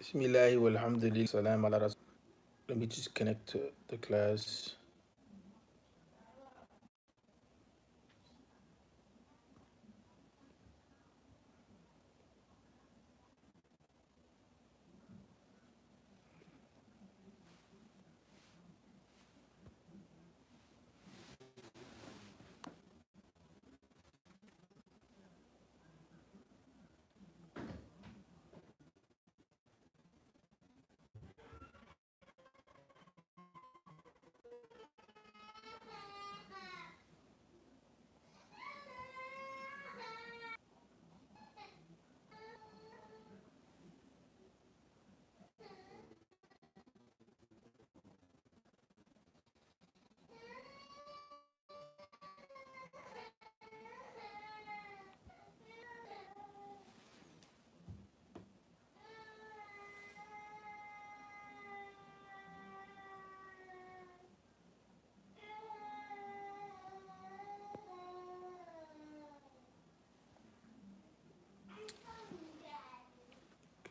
Bismillah walhamdulillah salam ala rasul. Let me just connect to the class.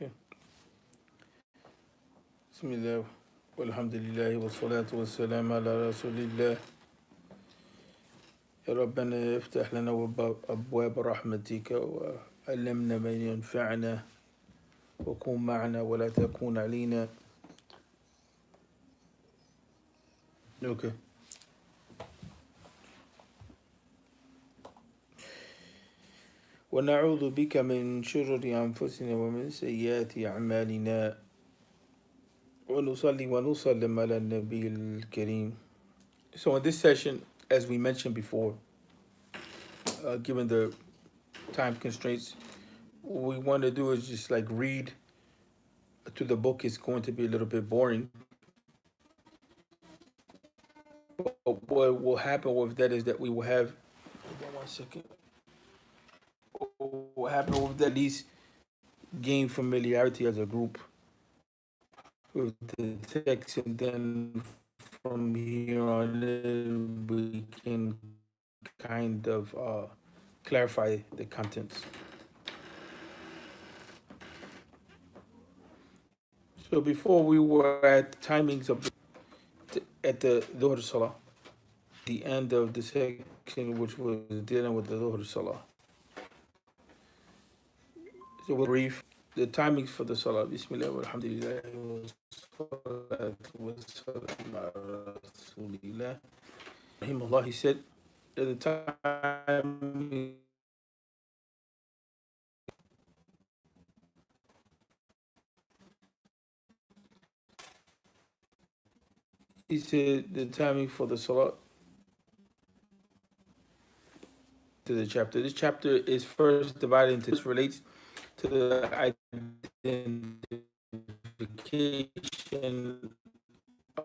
Okay. Bismillah walhamdulillah wassalatu wassalam ala rasulillah. يا ربنا افتح لنا أبواب رحمتك وعلمنا من ينفعنا وكن معنا ولا تكون علينا. Okay. ونعوذ بك من شرور أنفسنا ومن سيئات أعمالنا ونصلي ونسلم على النبي الكريم. So in this session, as we mentioned before, given the time constraints, what we want to do is just like read through the book. Is going to be a little bit boring. But what will happen with that is that we will have, hold on one second. What will happen with that, at least gain familiarity as a group with the text, and then from here on in, we can kind of clarify the contents. So before we were at the timings of at the Dhuhr Salah, the end of the section which was dealing with the Dhuhr Salah. So we'll brief the timings for the Salah. Bismillah walhamdulillah wassalatu wassalamu ala rasulillah. Rahimahullah, he said at the time, he said the timing for the Salah to the chapter. This chapter is first divided into, this relates to the identification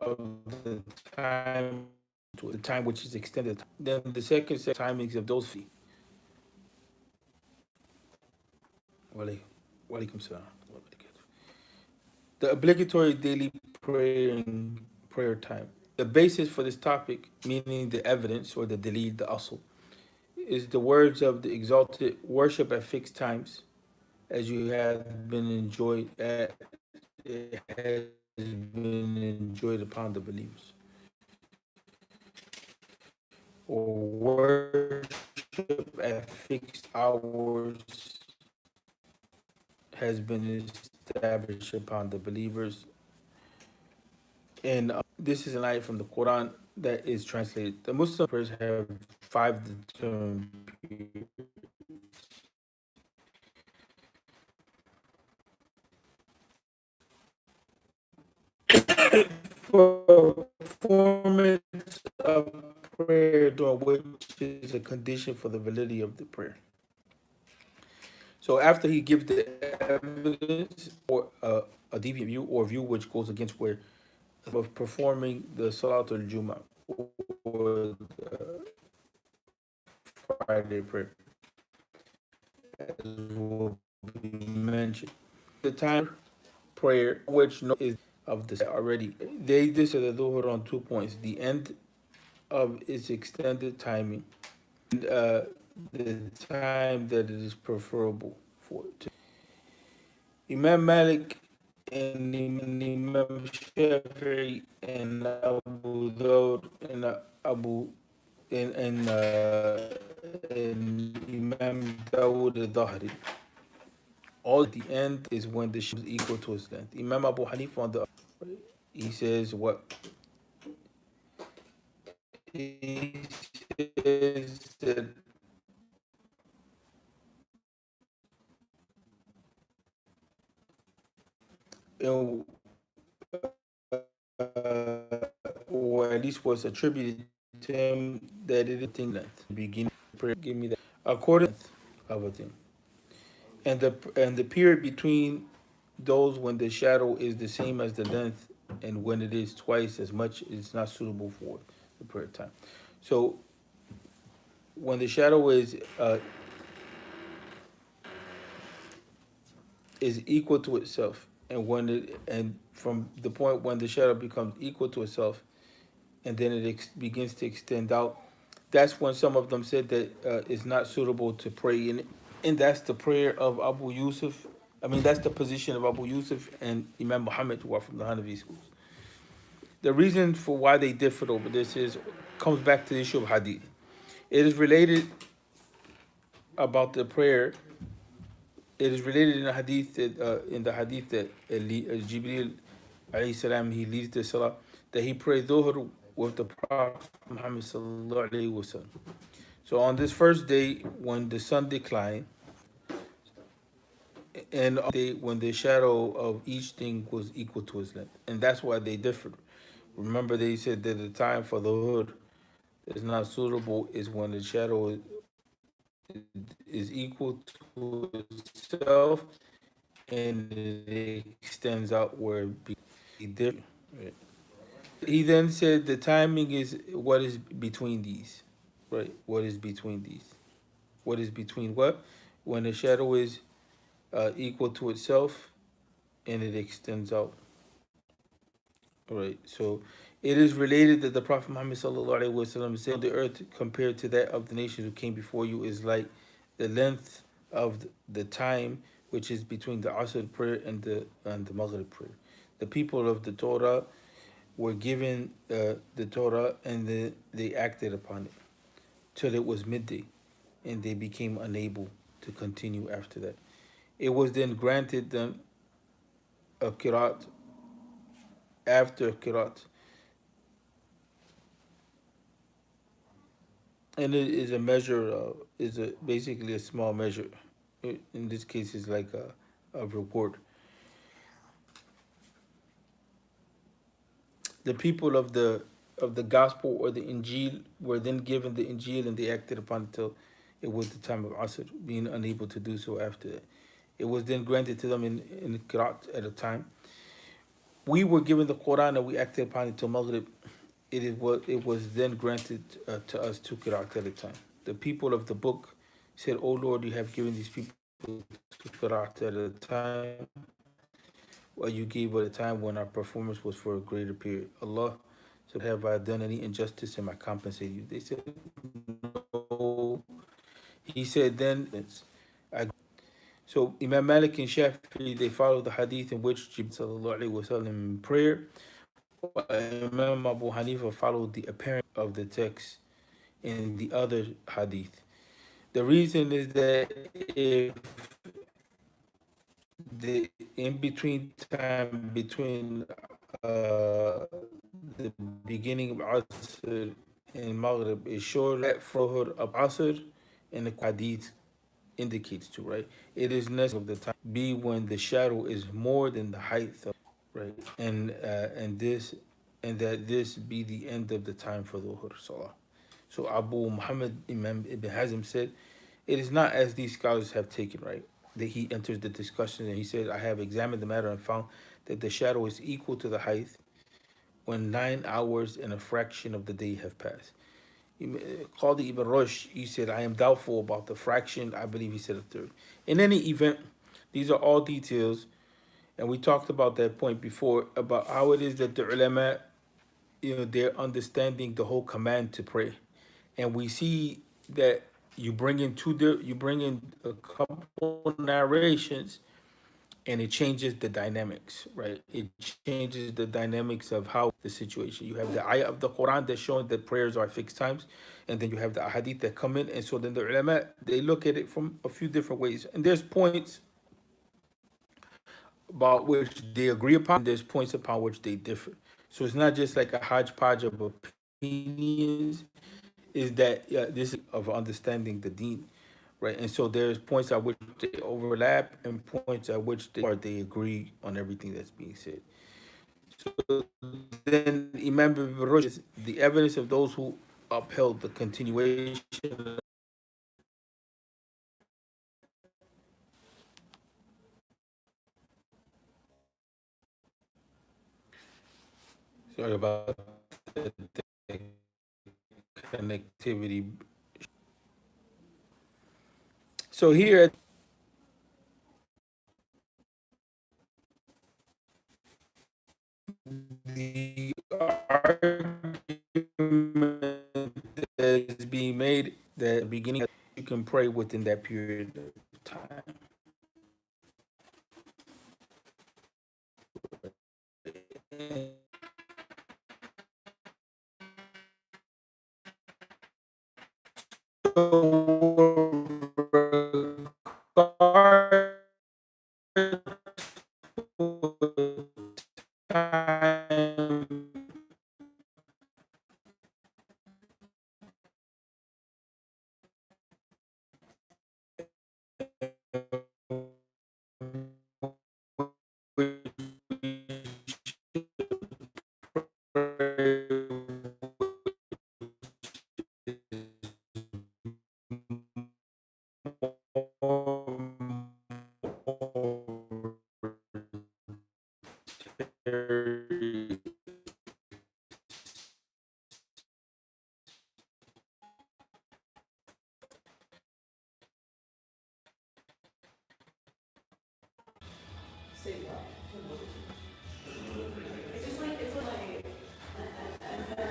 of the time, to the time which is extended. Then the second set timings of those feet. Walaikum salam. The obligatory daily prayer time. The basis for this topic, meaning the evidence or the dalil, the asl, is the words of the exalted: worship at fixed times, as you have been enjoyed at, it has been enjoyed upon the believers. Or worship at fixed hours has been established upon the believers. And this is an ayah from the Quran that is translated. The Muslim prayers have 5 determined periods. For performance of prayer during which is a condition for the validity of the prayer. So after he gives the evidence or a deviant view or view which goes against where of performing the Salat al-Jum'ah or the Friday prayer, as will be mentioned. The time prayer, which is of the already, they decided the Dhuhr on 2 points: the end of its extended timing, and the time that it is preferable for it. Imam Malik and Imam Shafi'i and Abu Dawud and Abu and Imam Dawud al-Dhahri. All at the end is when the shadow is equal to its length. Imam Abu Hanifa on the other, he says what? He says that you or at least was attributed to him that it is thing length. Beginning prayer, give me that according of a thing, and the period between those when the shadow is the same as the length and when it is twice as much, it's not suitable for the prayer time. So when the shadow is equal to itself, and when it and from the point when the shadow becomes equal to itself, and then it begins to extend out, that's when some of them said that it's not suitable to pray in it. And that's the prayer of Abu Yusuf. I mean, that's the position of Abu Yusuf and Imam Muhammad, who are from the Hanafi schools. The reason for why they differed over this is comes back to the issue of hadith. It is related about the prayer. It is related in the hadith that Jibril alayhi salam, he leads the salah, that he prayed dhuhr with the Prophet Muhammad sallallahu alayhi wasallam. So on this first day, when the sun declined, and on the day when the shadow of each thing was equal to its length, and that's why they differed. Remember, they said that the time for the hood is not suitable is when the shadow is equal to itself and it extends out where it be different. Right? He then said the timing is what is between these, right? What is between these? What is between what? When the shadow is equal to itself and it extends out. Right. So it is related that the Prophet Muhammad sallallahu alaihi wasallam said the earth compared to that of the nations who came before you is like the length of the time which is between the Asr prayer and the Maghrib prayer. The people of the Torah were given the Torah and they acted upon it till it was midday, and they became unable to continue after that. It was then granted them a kirat after kirat, and it is a measure is a basically a small measure. In this case, is like a reward. The people of the gospel or the Injil were then given the Injil and they acted upon it till it was the time of Asr, being unable to do so after that. It was then granted to them in Qira'at at a time. We were given the Quran and we acted upon it till Maghrib. It was then granted to us two Qira'at at a time. The people of the book said, "O Lord, you have given these people two Qira'at at a time, what you gave at a time when our performance was for a greater period. Allah, so have I done any injustice and I compensate you?" They said, "No." He said, "Then I." So Imam Malik and Shafi'i, they follow the hadith in which Jibril sallallahu alaihi wasallam in prayer. Imam Abu Hanifa followed the apparent of the text in the other hadith. The reason is that if the in between time between the beginning of Asr and Maghrib is short that for of Asr and the Hadith indicates to, right? It is necessary of the time be when the shadow is more than the height of, right? And that this be the end of the time for the Dhuhr Salah. So Abu Muhammad Imam Ibn Hazm said, it is not as these scholars have taken, right? That he enters the discussion and he said, I have examined the matter and found that the shadow is equal to the height when 9 hours and a fraction of the day have passed. Qadi Ibn Rushd, he said, I am doubtful about the fraction. I believe he said a third. In any event, these are all details, and we talked about that point before about how it is that the ulama, they're understanding the whole command to pray, and we see that you bring in a couple narrations and it changes the dynamics, right? It changes the dynamics of how the situation. You have the ayah of the Quran that's showing that prayers are fixed times, and then you have the ahadith that come in, and so then the ulama they look at it from a few different ways, and there's points about which they agree upon, and there's points upon which they differ. So it's not just like a hodgepodge of opinions. Is that this is of understanding the deen, right? And so there's points at which they overlap and points at which they agree on everything that's being said. So then Imam Ibn Rushd is the evidence of those who upheld the continuation. Sorry about the connectivity. So here, the argument that is being made that at the beginning you can pray within that period of time.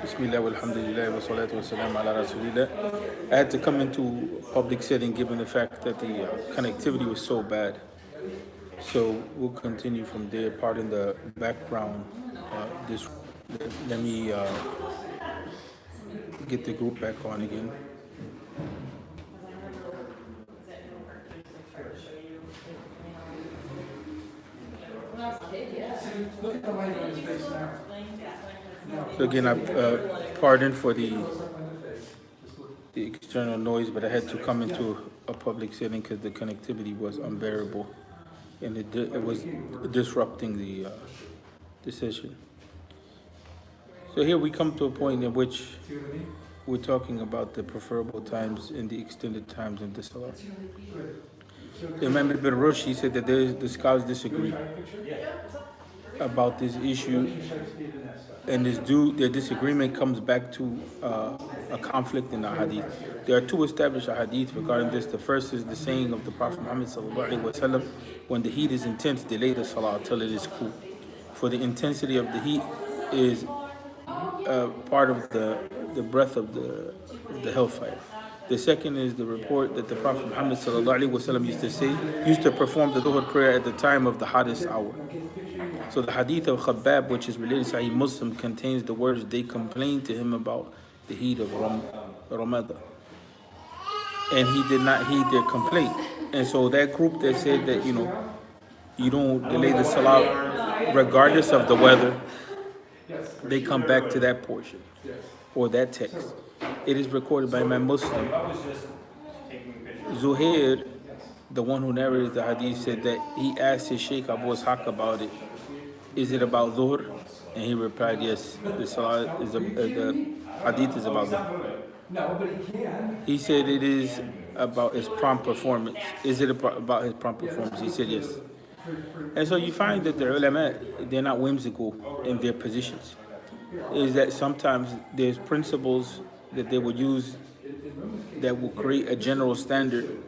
Bismillah, walhamdulillah, wa salatu wa salam ala rasulillah. I had to come into a public setting given the fact that the connectivity was so bad. So we'll continue from there. Pardon the background. This let me get the group back on again. So again, I pardon for the external noise, but I had to come into a public setting because the connectivity was unbearable, and it was disrupting the session. So here we come to a point in which we're talking about the preferable times and the extended times in the Salat. So Imam Ibn Rushd, he said that the scholars disagree about this issue, and their disagreement comes back to a conflict in the hadith. There are two established hadith regarding this. The first is the saying of the Prophet Muhammad sallallahu alaihi wasallam: "When the heat is intense, delay the salah till it is cool, for the intensity of the heat is part of the breath of the hellfire." The second is the report that the Prophet Muhammad sallallahu alaihi wasallam used to perform the Dhuhr prayer at the time of the hottest hour. So the hadith of Khabbab, which is related to Sahih Muslim, contains the words, "They complained to him about the heat of Ramadan, and he did not heed their complaint." And so that group that said that you don't delay the salah regardless of the weather, they come back to that portion or that text. It is recorded by Imam Muslim. Zuhair, the one who narrated the hadith, said that he asked his Sheikh Abu Ishaq about it. Is it about Dhuhr? And he replied, yes, the hadith is about Dhuhr. He said it is about his prompt performance. Is it about his prompt performance? He said yes. And so you find that the ulama, they're not whimsical in their positions. Is that sometimes there's principles that they would use that will create a general standard,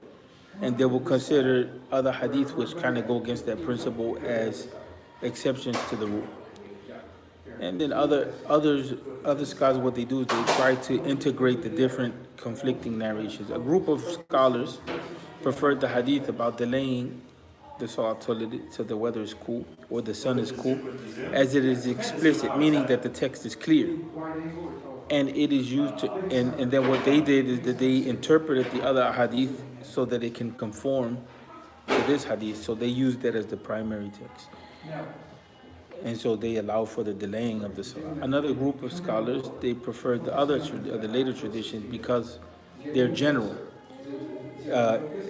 and they will consider other hadith which kind of go against that principle as exceptions to the rule. And then other scholars, what they do is they try to integrate the different conflicting narrations. A group of scholars preferred the hadith about delaying the salat till the weather is cool or the sun is cool, as it is explicit, meaning that the text is clear. And it is used to, and then what they did is that they interpreted the other hadith so that it can conform to this hadith. So they used that as the primary text. And so they allow for the delaying of the salah. Another group of scholars, they prefer the later traditions because they're general.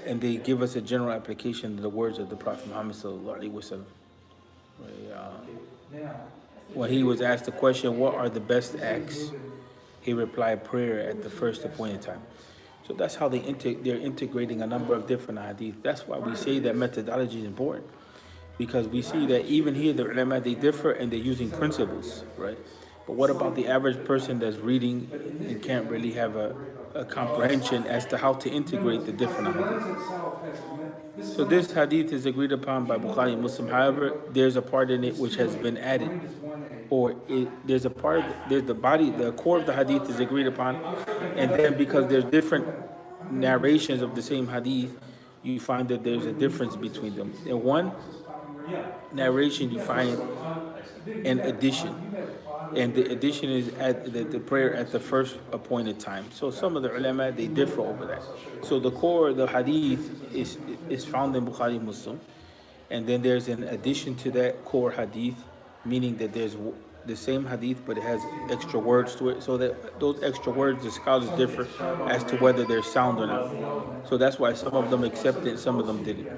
And they give us a general application of the words of the Prophet Muhammad sallallahu alaihi wasallam. When he was asked the question, what are the best acts? He replied, prayer at the first appointed time. So that's how they're integrating a number of different hadith. That's why we say that methodology is important. Because we see that even here, the ulama, they differ and they're using principles, right? But what about the average person that's reading and can't really have a comprehension as to how to integrate the different hadith? So this hadith is agreed upon by Bukhari and Muslim. However, there's a part in it which has been added. There's the body, the core of the hadith is agreed upon. And then because there's different narrations of the same hadith, you find that there's a difference between them. In one narration, you find an addition, and the addition is at the prayer at the first appointed time. So some of the ulama, they differ over that. So the core of the hadith is found in Bukhari Muslim, and then there's an addition to that core hadith, meaning that there's the same hadith but it has extra words to it, so that those extra words, the scholars differ as to whether they're sound or not. So that's why some of them accepted it, some of them didn't.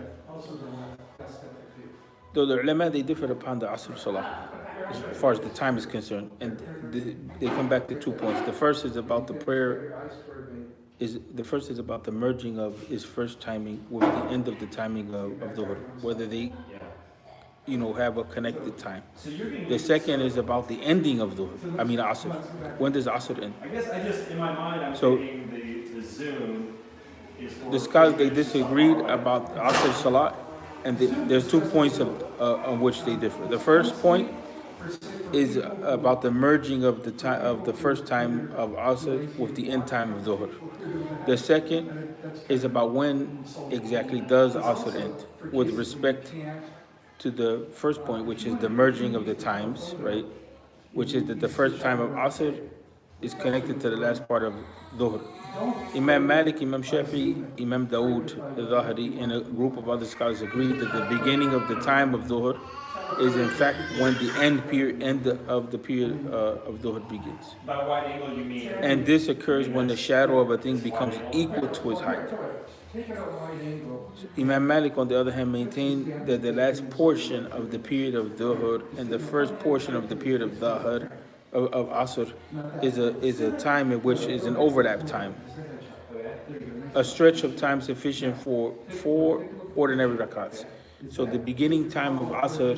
Though the ulama, they differed upon the Asr Salah as far as the time is concerned, and they come back to 2 points. The first is about the about the merging of his first timing with the end of the timing of the Dhuhr, whether they have a connected time. The second is about the ending of Asr. When does Asr end? I guess in my mind, I'm thinking the Zoom is for... The scholars, they disagreed about the Asr Salah, and there's 2 points on which they differ. The first point is about the merging of the time of the first time of Asr with the end time of Dhuhr. The second is about when exactly does Asr end, with respect to the first point, which is the merging of the times, right? Which is that the first time of Asr is connected to the last part of Dhuhr. Imam Malik, Imam Shafi, Imam Dawood, al-Zahiri, and a group of other scholars agree that the beginning of the time of Dhuhr is in fact when the end of the period of Dhuhr begins. By wide angle, you mean? And this occurs when the shadow of a thing becomes equal to its height. Imam Malik, on the other hand, maintained that the last portion of the period of Dhuhr and the first portion of the period of Dhuhr, of Asr, is a time in which is an overlap time, a stretch of time sufficient for 4 ordinary rakats. So the beginning time of Asr,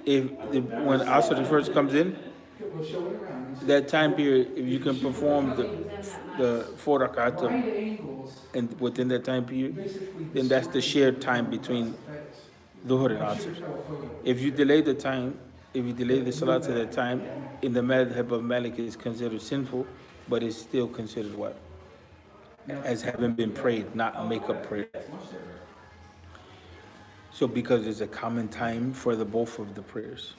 when Asr first comes in, that time period, if you can perform the 4 rakat and within that time period, then that's the shared time between Dhuhr and Asr. If you delay the salat to that time, in the madhab of Malik, is considered sinful, but it's still considered what? As having been prayed, not a make-up prayer. So because there's a common time for the both of the prayers.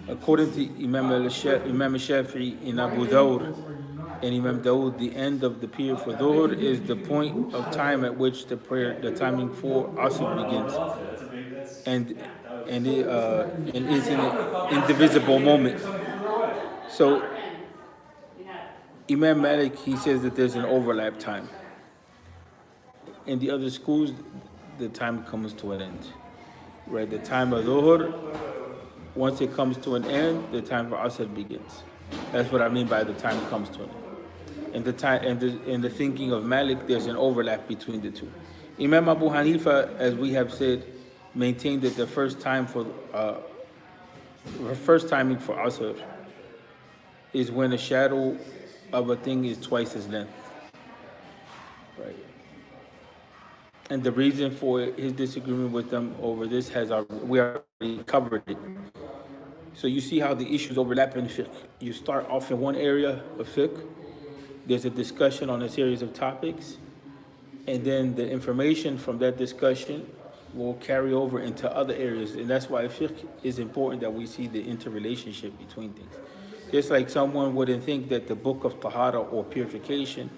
According to Imam Shafi'i in Abu Dawud and Imam Dawood, the end of the period for Dhuhr is the point of time at which the timing for Asr begins. And is an indivisible moment. So Imam Malik, he says that there's an overlap time. In the other schools, the time comes to an end. Right, the time of Dhuhr, once it comes to an end, the time for Asr begins. That's what I mean by the time comes to an end. And in the thinking of Malik, there's an overlap between the two. Imam Abu Hanifa, as we have said, maintained that the first timing for Asr is when the shadow of a thing is twice its length. Right. And the reason for his disagreement with them over this we already covered it. So you see how the issues overlap in fiqh. You start off in one area of fiqh, there's a discussion on a series of topics, and then the information from that discussion will carry over into other areas. And that's why fiqh is important, that we see the interrelationship between things. Just like someone wouldn't think that the book of tahara or purification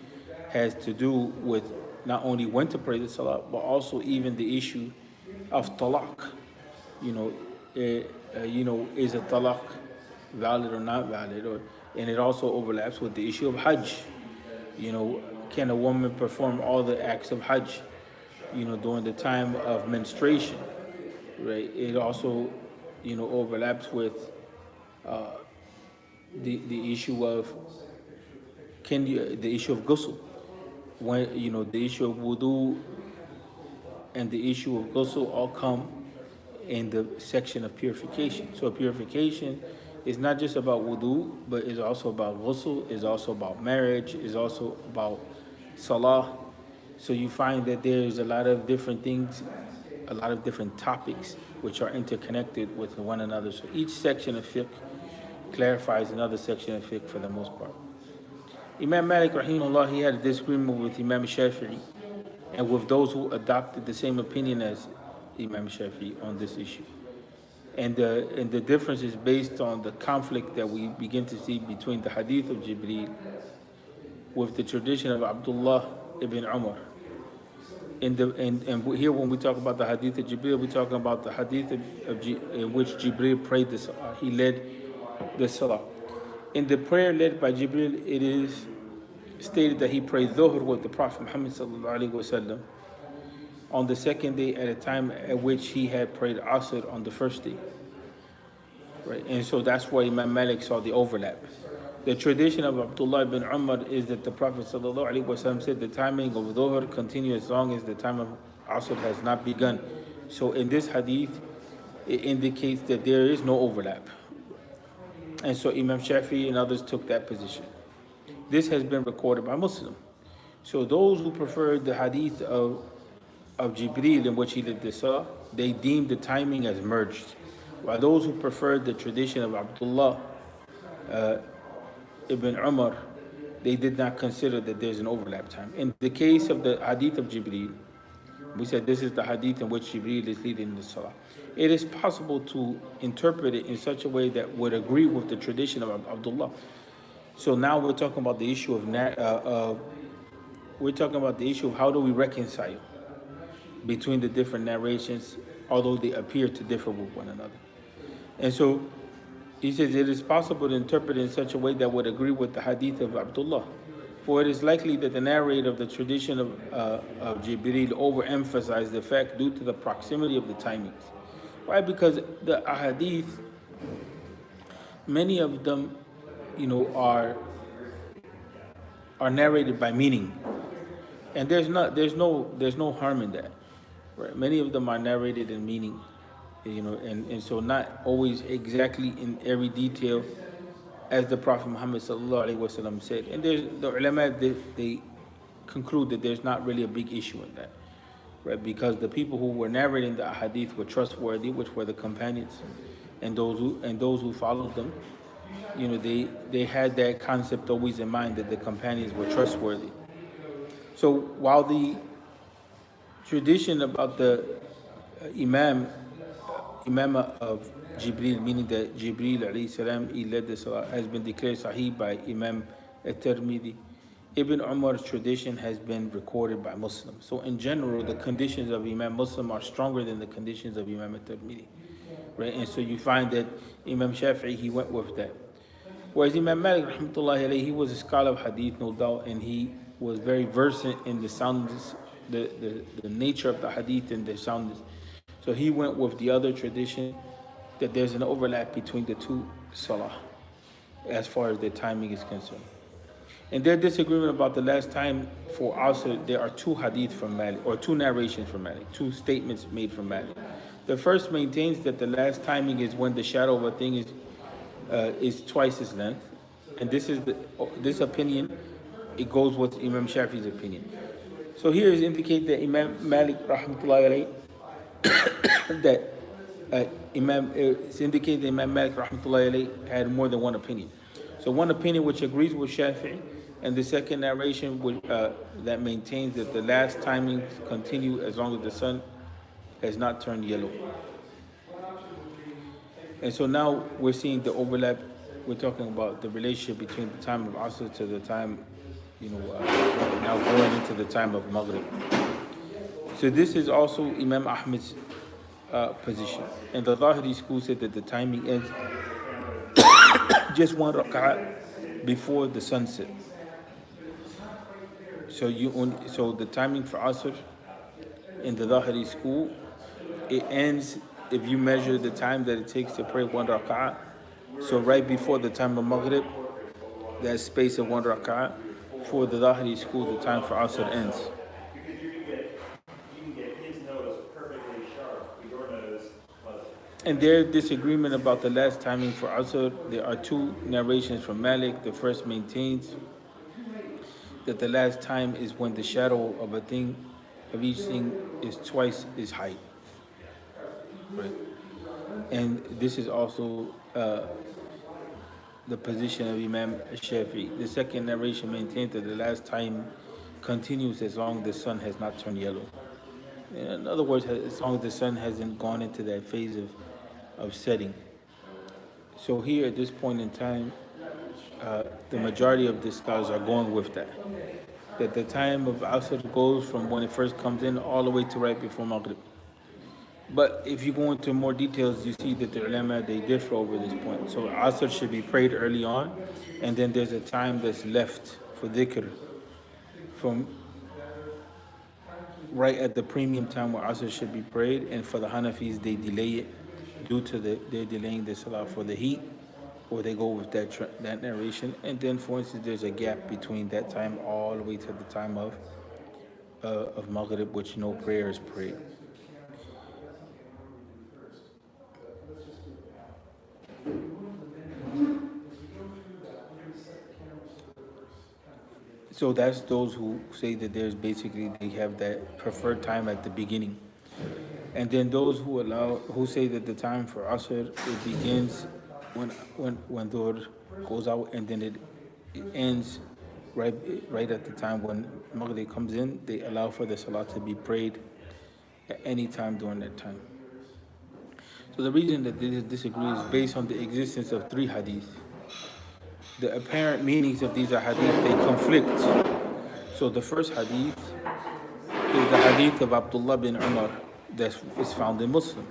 has to do with not only when to pray the salah, but also even the issue of talaq. You know, is a talaq valid or not valid? And it also overlaps with the issue of hajj. Can a woman perform all the acts of hajj, during the time of menstruation, right? It also, overlaps with the issue of the issue of ghusl, when the issue of wudu and the issue of ghusl all come in the section of purification. So purification is not just about wudu, but it's also about ghusl, is also about marriage, is also about salah. So you find that there's a lot of different things, a lot of different topics which are interconnected with one another. So each section of fiqh clarifies another section of fiqh for the most part. Imam Malik, rahimahullah, he had a disagreement with Imam Shafi'i and with those who adopted the same opinion as Imam Shafi'i on this issue. And the difference is based on the conflict that we begin to see between the hadith of Jibreel with the tradition of Abdullah ibn Umar. And here when we talk about the hadith of Jibreel, we're talking about the hadith in which Jibreel prayed the salah. He led the salah. In the prayer led by Jibreel, it is stated that he prayed Dhuhr with the Prophet Muhammad sallallahu alaihi wasallam on the second day, at a time at which he had prayed Asr on the first day. Right? And so that's why Imam Malik saw the overlap. The tradition of Abdullah ibn Umar is that the Prophet ﷺ said the timing of Dhuhr continues as long as the time of Asr has not begun. So in this hadith, it indicates that there is no overlap. And so Imam Shafi'i and others took that position. This has been recorded by Muslim. So those who preferred the hadith of Jibreel in which he did the salah, they deemed the timing as merged. While those who preferred the tradition of Abdullah ibn Umar, they did not consider that there's an overlap time. In the case of the hadith of Jibreel, we said this is the hadith in which Jibreel is leading the salah. It is possible to interpret it in such a way that would agree with the tradition of Abdullah. So now we're talking about the issue of how do we reconcile between the different narrations, although they appear to differ with one another. And so he says it is possible to interpret it in such a way that would agree with the hadith of Abdullah. For it is likely that the narrator of the tradition of Jibreel overemphasized the fact due to the proximity of the timings. Why? Because the ahadith, many of them, are narrated by meaning, and there's no harm in that. Right? Many of them are narrated in meaning, and so not always exactly in every detail, as the Prophet Muhammad sallallahu alaihi wasallam said. And the ulama, they conclude that there's not really a big issue in that, right? Because the people who were narrating the hadith were trustworthy, which were the companions, and those who followed them. They had that concept always in mind, that the companions were trustworthy. So while the tradition about the imam of Jibreel, meaning that Jibreel alayhi salam, he led the salah, has been declared sahih by Imam at-Tirmidhi, Ibn Umar's tradition has been recorded by Muslims. So in general, the conditions of Imam Muslim are stronger than the conditions of Imam at-Tirmidhi, right? And so you find that Imam Shafi'i, he went with that. Whereas Imam Malik, rahmatullahi alayhi, he was a scholar of hadith, no doubt, and he was very versant in the soundness, the nature of the hadith and the soundness. So he went with the other tradition, that there's an overlap between the two salah as far as the timing is concerned. In their disagreement about the last time for Asr, there are two hadith from Malik, or two narrations from Malik, two statements made from Malik. The first maintains that the last timing is when the shadow of a thing is twice its length, and this opinion, it goes with Imam Shafi'i's opinion. So here is indicate that Imam Malik rahmatullahi alayhi that it's indicated that Imam Malik rahmatullahi alayhi had more than one opinion. So one opinion which agrees with Shafi'i And the second narration that maintains that the last timings continue as long as the sun has not turned yellow. And so now we're seeing the overlap. We're talking about the relationship between the time of Asr to the time, now going into the time of Maghrib. So this is also Imam Ahmed's position. And the Zahiri school said that the timing ends just one rak'ah before the sunset. So the timing for Asr in the Zahiri school, it ends if you measure the time that it takes to pray one rak'ah. So right before the time of Maghrib, that space of one rak'ah, for the Zahiri school, the time for Asr ends. Because you can get his nose perfectly sharp, but your nose wasn't. And their disagreement about the last timing for Asr, there are two narrations from Malik. The first maintains that the last time is when the shadow of each thing is twice its height. Right. And this is also the position of Imam Shafi. The second narration maintains that the last time continues as long as the sun has not turned yellow. In other words, as long as the sun hasn't gone into that phase of setting. So here at this point in time, the majority of the scholars are going with that. That the time of Asr goes from when it first comes in all the way to right before Maghrib. But if you go into more details, you see that the ulama, they differ over this point. So Asr should be prayed early on, and then there's a time that's left for dhikr from right at the premium time where Asr should be prayed. And for the Hanafis, they delay it due to they're delaying the salah for the heat, or they go with that narration. And then, for instance, there's a gap between that time all the way to the time of Maghrib, which no prayer is prayed. So that's those who say that they have that preferred time at the beginning. And then those who say that the time for Asr, it begins when Dhuhr goes out, and then it ends right at the time when Maghrib comes in. They allow for the Salat to be prayed at any time during that time. So the reason that they disagree is based on the existence of three hadiths. The apparent meanings of these hadith, they conflict. So the first hadith is the hadith of Abdullah bin Umar that is found in Muslim,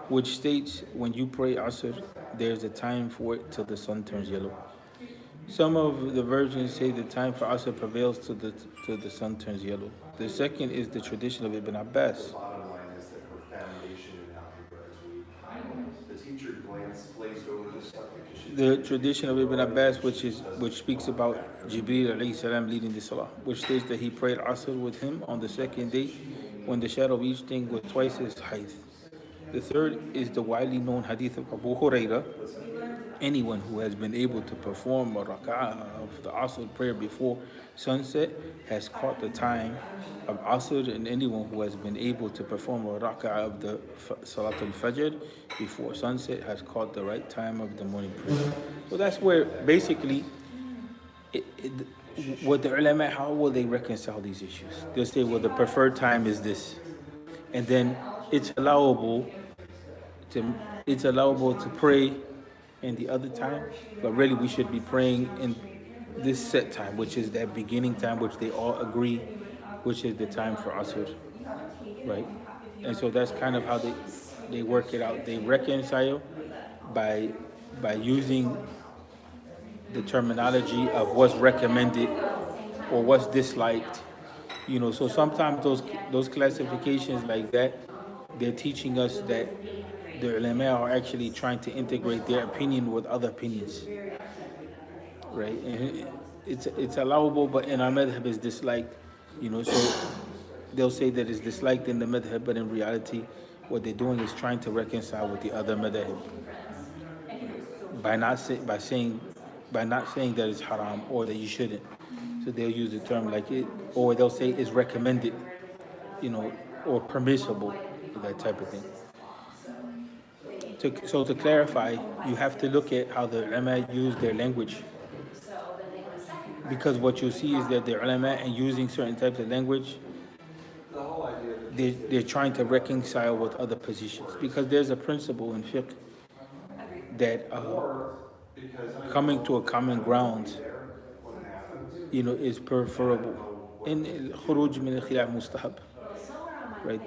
which states when you pray Asr, there's a time for it till the sun turns yellow. Some of the versions say the time for Asr prevails till the sun turns yellow. The second is the tradition of Ibn Abbas. Bottom line is that her foundation in algebra is weak. The teacher glazed over this stuff because she. The tradition of Ibn Abbas, which speaks about Jibreel alayhi salam leading the salah, which states that he prayed Asr with him on the second day when the shadow of each thing was twice his height. The third is the widely known hadith of Abu Hurairah. Anyone who has been able to perform a rak'ah of the Asr prayer before sunset has caught the time of Asr, and anyone who has been able to perform a rak'ah of the Salat al-Fajr before sunset has caught the right time of the morning prayer. So that's where basically what the ulama, how will they reconcile these issues? They'll say, well, the preferred time is this, and then it's allowable to pray in the other time, but really we should be praying in this set time, which is that beginning time, which they all agree, which is the time for Asr, right? And so that's kind of how they work it out. They reconcile by using the terminology of what's recommended or what's disliked. So sometimes those classifications like that, they're teaching us that the ulama are actually trying to integrate their opinion with other opinions, right? And it's allowable, but in our madhab is disliked, so they'll say that it's disliked in the madhab, but in reality, what they're doing is trying to reconcile with the other madhab by not saying that it's haram or that you shouldn't. So they'll use the term like it, or they'll say it's recommended, or permissible, that type of thing. So to clarify, you have to look at how the ulama use their language. because what you'll see is that the ulama and using certain types of language, The whole idea that they're trying to reconcile with other positions, because there's a principle in fiqh that because I coming to a common ground, when it happens, is preferable. In khuruj min al-khilaf mustahab, right?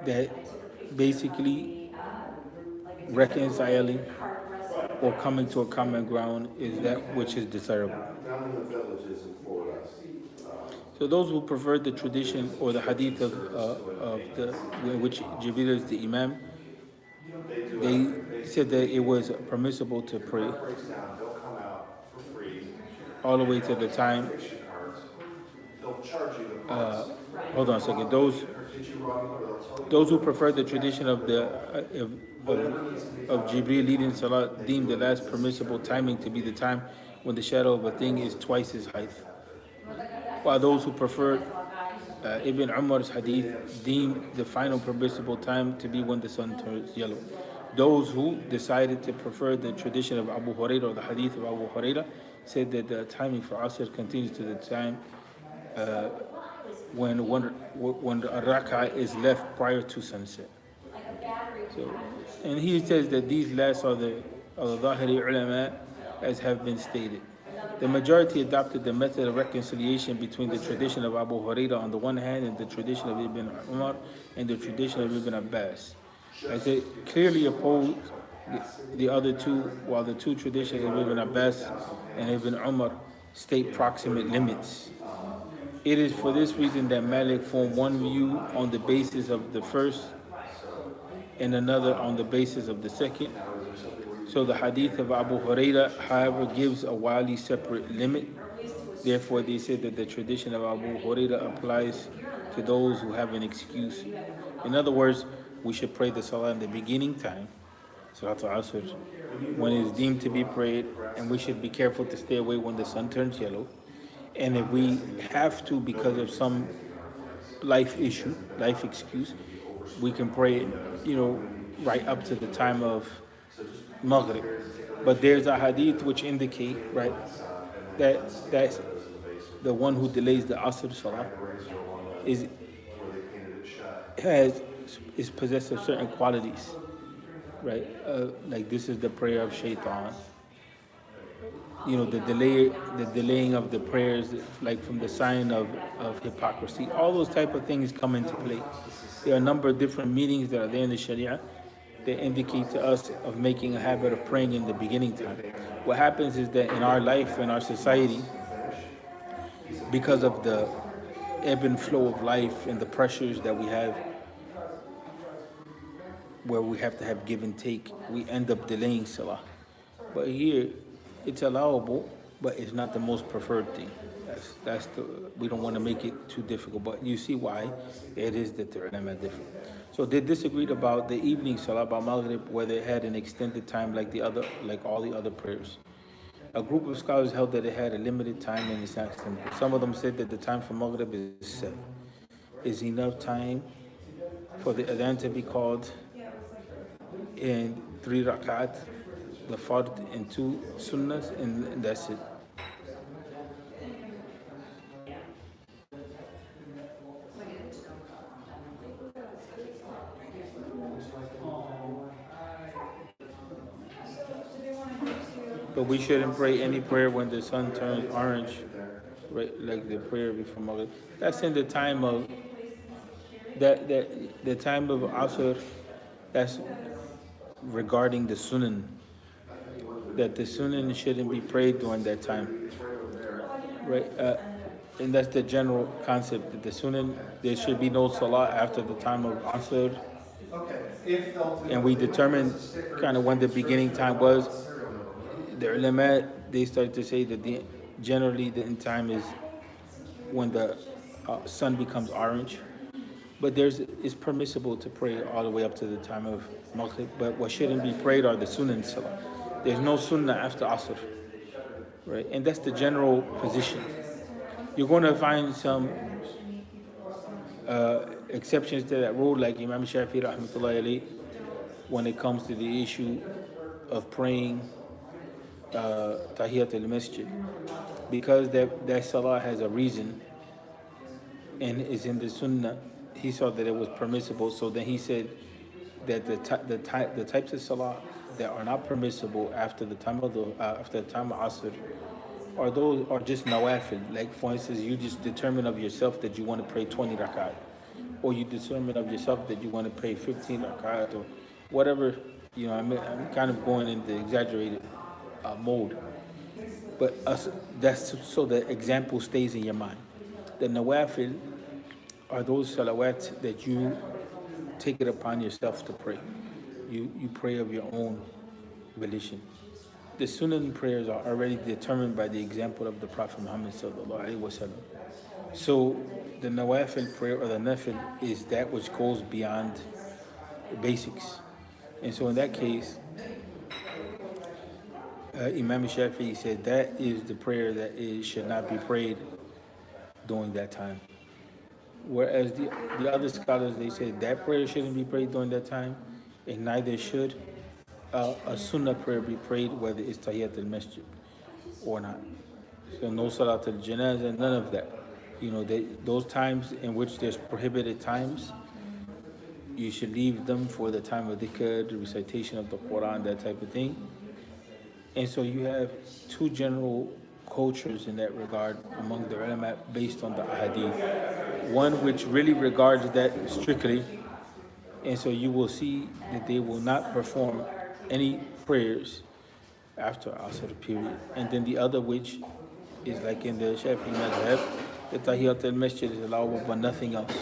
That basically reconciling or coming to a common ground is that which is desirable. down in the villages in Florida, So those who prefer the tradition or the hadith of the in which Jibril is the imam, they said that it was permissible to pray breaks down, they'll come out for free, all the way to the time. cards, they'll charge you the parts. Hold on a second. Those who prefer the tradition of of Jibril leading Salat deem the last permissible timing to be the time when the shadow of a thing is twice its height. While those who prefer Ibn Umar's hadith deem the final permissible time to be when the sun turns yellow. Those who decided to prefer the tradition of Abu Hurairah or the hadith of Abu Hurairah said that the timing for Asr continues to the time when the rak'ah is left prior to sunset. So, and he says that these last are the Zahiri ulama, as have been stated. The majority adopted the method of reconciliation between the tradition of Abu Hurairah on the one hand and the tradition of Ibn Umar and the tradition of Ibn Abbas, as they clearly oppose the other two, while the two traditions of Ibn Abbas and Ibn Umar state proximate limits. It is for this reason that Malik formed one view on the basis of the first and another on the basis of the second. So the hadith of Abu Hurairah, however, gives a wildly separate limit. Therefore, they said that the tradition of Abu Hurairah applies to those who have an excuse. In other words, we should pray the salah in the beginning time, Salat al-Asr, when it is deemed to be prayed, and we should be careful to stay away when the sun turns yellow. And if we have to, because of some life issue, life excuse, we can pray, right up to the time of Maghrib. But there's a hadith which indicate, right, that's the one who delays the Asr Salah is possessed of certain qualities, right? Like this is the prayer of Shaitan. The delaying of the prayers, like from the sign of hypocrisy. All those type of things come into play. There are a number of different meanings that are there in the Sharia that indicate to us of making a habit of praying in the beginning time. What happens is that in our life, in our society, because of the ebb and flow of life and the pressures that we have, where we have to have give and take, we end up delaying Salah. But here, it's allowable, but it's not the most preferred thing. We don't want to make it too difficult, but you see why it is that the ulama different. So they disagreed about the evening salah, about Maghrib, whether it had an extended time like all the other prayers. A group of scholars held that it had a limited time and it's not extended. Some of them said that the time for Maghrib is set. Is enough time for the adhan to be called in 3 rakat, the fard and 2 sunnahs, and that's it. But we shouldn't pray any prayer when the sun turns orange, right? Like the prayer before Maghrib. That's in the time of the time of Asr. That's regarding the Sunan. That the Sunan shouldn't be prayed during that time, right? And that's the general concept that the Sunan, there should be no Salah after the time of Asr. And we determined kind of when the beginning time was. The ulama, they started to say that generally the end time is when the sun becomes orange. But it's permissible to pray all the way up to the time of Maghrib. But what shouldn't be prayed are the Sunan Salah. There's no Sunnah after Asr, right? And that's the general position. You're going to find some exceptions to that rule, like Imam Shafi'i rahmatullahi alayhi, when it comes to the issue of praying Tahiyat al-Masjid. because that salah has a reason and is in the sunnah, he saw that it was permissible. So then he said that the types of salah that are not permissible after the time of Asr are those are just nawafil. Like for instance, you just determine of yourself that you want to pray 20 rakat, or you determine of yourself that you want to pray 15 rakat, or whatever. I'm kind of going into exaggerated mode, but that's so the example stays in your mind. The nawafil are those salawat that you take it upon yourself to pray. You pray of your own volition. The Sunan prayers are already determined by the example of the Prophet Muhammad sallallahu alaihi wasallam. So the nawafil prayer or the nafil is that which goes beyond the basics. And so in that case, Imam Shafi'i said that is the prayer that should not be prayed during that time. Whereas the other scholars, they said that prayer shouldn't be prayed during that time, and neither should a sunnah prayer be prayed, whether it's tahiyyat al-masjid or not. So no salat al-janazah, none of that. Those times in which there's prohibited times, you should leave them for the time of dhikr, the recitation of the Quran, that type of thing. And so you have two general cultures in that regard among the ulama based on the ahadith. One which really regards that strictly, and so you will see that they will not perform any prayers after Asr period. And then the other which is like in the Shafi'i madhab, the tahiyyat al-masjid is allowable but nothing else.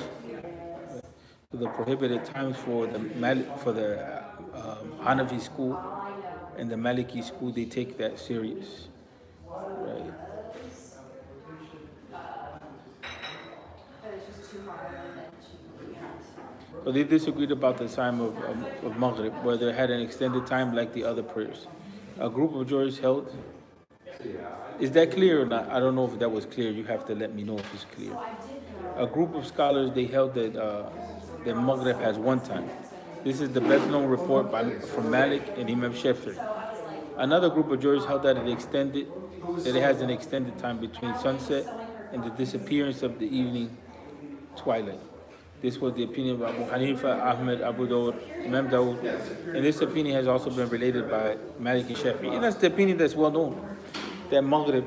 So the prohibited times for the Hanafi school and the Maliki school, they take that serious, right? So they disagreed about the time of Maghrib, whether it had an extended time like the other prayers. A group of jurists held. Is that clear or not? I don't know if that was clear. You have to let me know if it's clear. A group of scholars, they held that Maghrib has one time. This is the best known report from Malik and Imam Shafi'i. Another group of jurists held that it has an extended time between sunset and the disappearance of the evening twilight. This was the opinion of Abu Hanifa, Ahmed, Abu Dawud, Imam Dawud, and this opinion has also been related by Malik and Shafi'i. And that's the opinion that's well known, that Maghrib,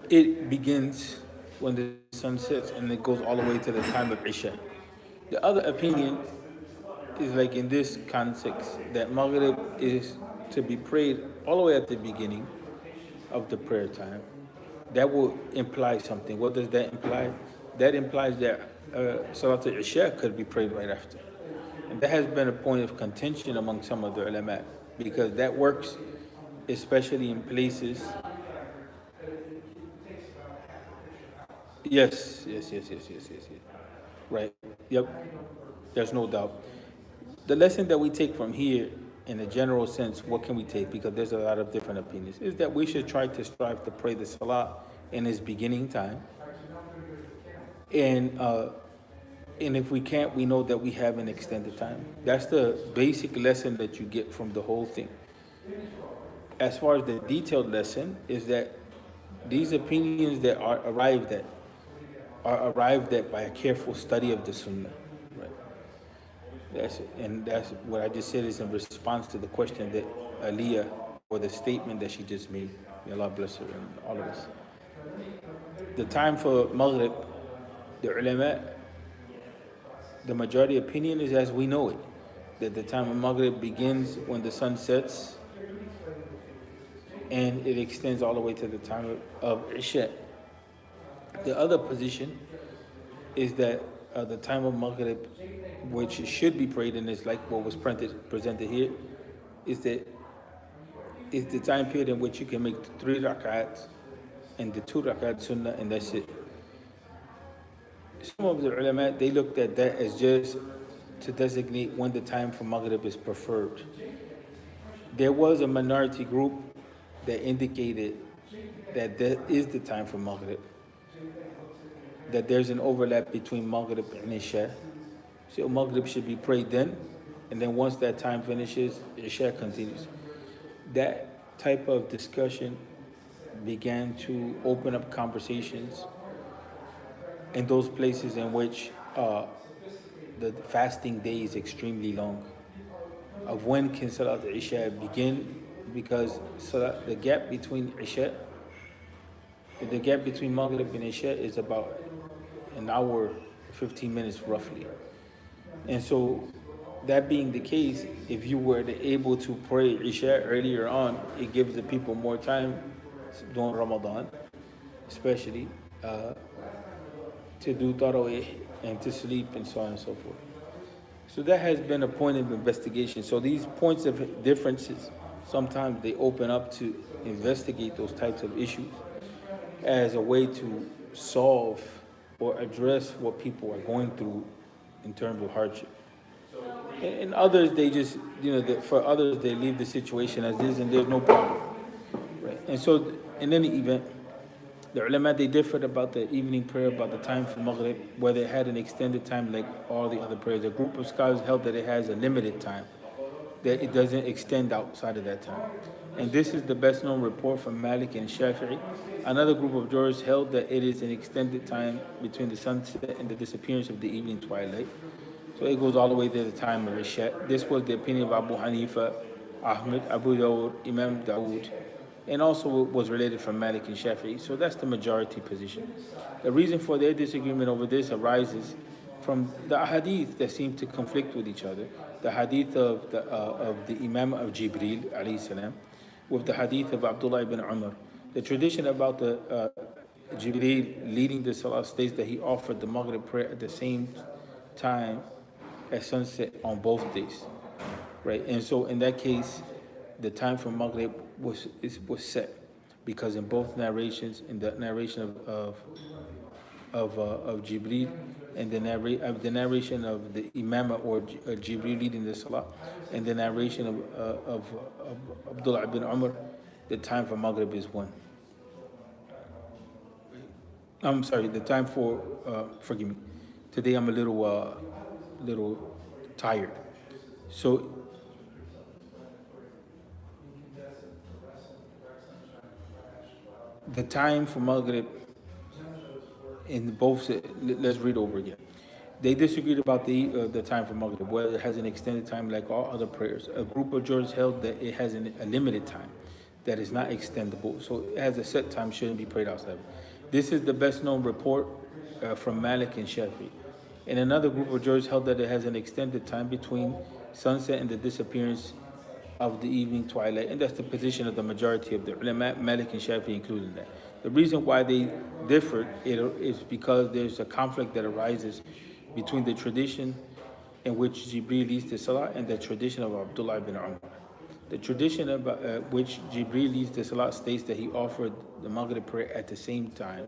it begins when the sun sets and it goes all the way to the time of Isha. The other opinion is like in this context, that Maghrib is to be prayed all the way at the beginning of the prayer time. That will imply something. What does that imply? That implies that Salat al-Isha could be prayed right after. And that has been a point of contention among some of the ulama, because that works especially in places. Yes. Right. Yep. There's no doubt. The lesson that we take from here, in a general sense, what can we take? Because there's a lot of different opinions. Is that we should try to strive to pray the Salah in its beginning time. And if we can't, we know that we have an extended time. That's the basic lesson that you get from the whole thing. As far as the detailed lesson, is that these opinions that are arrived at by a careful study of the Sunnah. Right? That's what I just said is in response to the question that Aliyah, or the statement that she just made. May Allah bless her and all of us. The time for Maghrib, the ulama, the majority opinion is as we know it, that the time of Maghrib begins when the sun sets and it extends all the way to the time of Isha. The other position is that the time of Maghrib, which should be prayed, and is like what was presented here, is the time period in which you can make 3 rak'ats and the 2 rak'at sunnah, and that's it. Some of the ulama, they looked at that as just to designate when the time for Maghrib is preferred. There was a minority group that indicated that is the time for Maghrib, that there's an overlap between Maghrib and Isha. So Maghrib should be prayed then, and then once that time finishes, Isha continues. That type of discussion began to open up conversations in those places in which the fasting day is extremely long. Of when can Salat Isha begin? Because the gap between Isha, the gap between Maghrib and Isha is about an hour, 15 minutes roughly. And so, that being the case, if you were able to pray Isha earlier on, it gives the people more time during Ramadan, especially, uh, to do tarawih and to sleep and so on and so forth. So that has been a point of investigation. So these points of differences, sometimes they open up to investigate those types of issues as a way to solve or address what people are going through in terms of hardship. And others, they just, for others, they leave the situation as is and there's no problem. Right? And so, in any event, the ulama, they differed about the evening prayer, about the time for Maghrib, whether it had an extended time like all the other prayers. A group of scholars held that it has a limited time, that it doesn't extend outside of that time. And this is the best known report from Malik and Shafi'i. Another group of jurists held that it is an extended time between the sunset and the disappearance of the evening twilight. So it goes all the way to the time of Isha. This was the opinion of Abu Hanifa, Ahmed, Abu Dawud, Imam Dawood, and also was related from Malik and Shafi'i. So that's the majority position. The reason for their disagreement over this arises from the hadith that seem to conflict with each other. The hadith of the Imam of Jibreel alayhi salam, with the hadith of Abdullah ibn Umar. The tradition about the Jibreel leading the Salah states that he offered the Maghrib prayer at the same time as sunset on both days, right? And so in that case, the time for Maghrib was set, because in both narrations, in the narration of Jibreel and the narration of the Imam or Jibreel leading the Salah, and the narration of Abdullah ibn Umar, the time for Maghrib is one. I'm sorry, the time for forgive me. Today I'm a little tired. So the time for Maghrib in both, let's read over again. They disagreed about the time for Maghrib, whether it has an extended time like all other prayers. A group of jurists held that it has a limited time, that is not extendable. So it has a set time, shouldn't be prayed outside. This is the best known report from Malik and Shafi. And another group of jurists held that it has an extended time between sunset and the disappearance of the evening twilight, and that's the position of the majority of the ulama, Malik and Shafi included that. The reason why they differed is because there's a conflict that arises between the tradition in which Jibreel leads the Salah and the tradition of Abdullah ibn Umar. The tradition about which Jibreel leads the Salah states that he offered the Maghrib prayer at the same time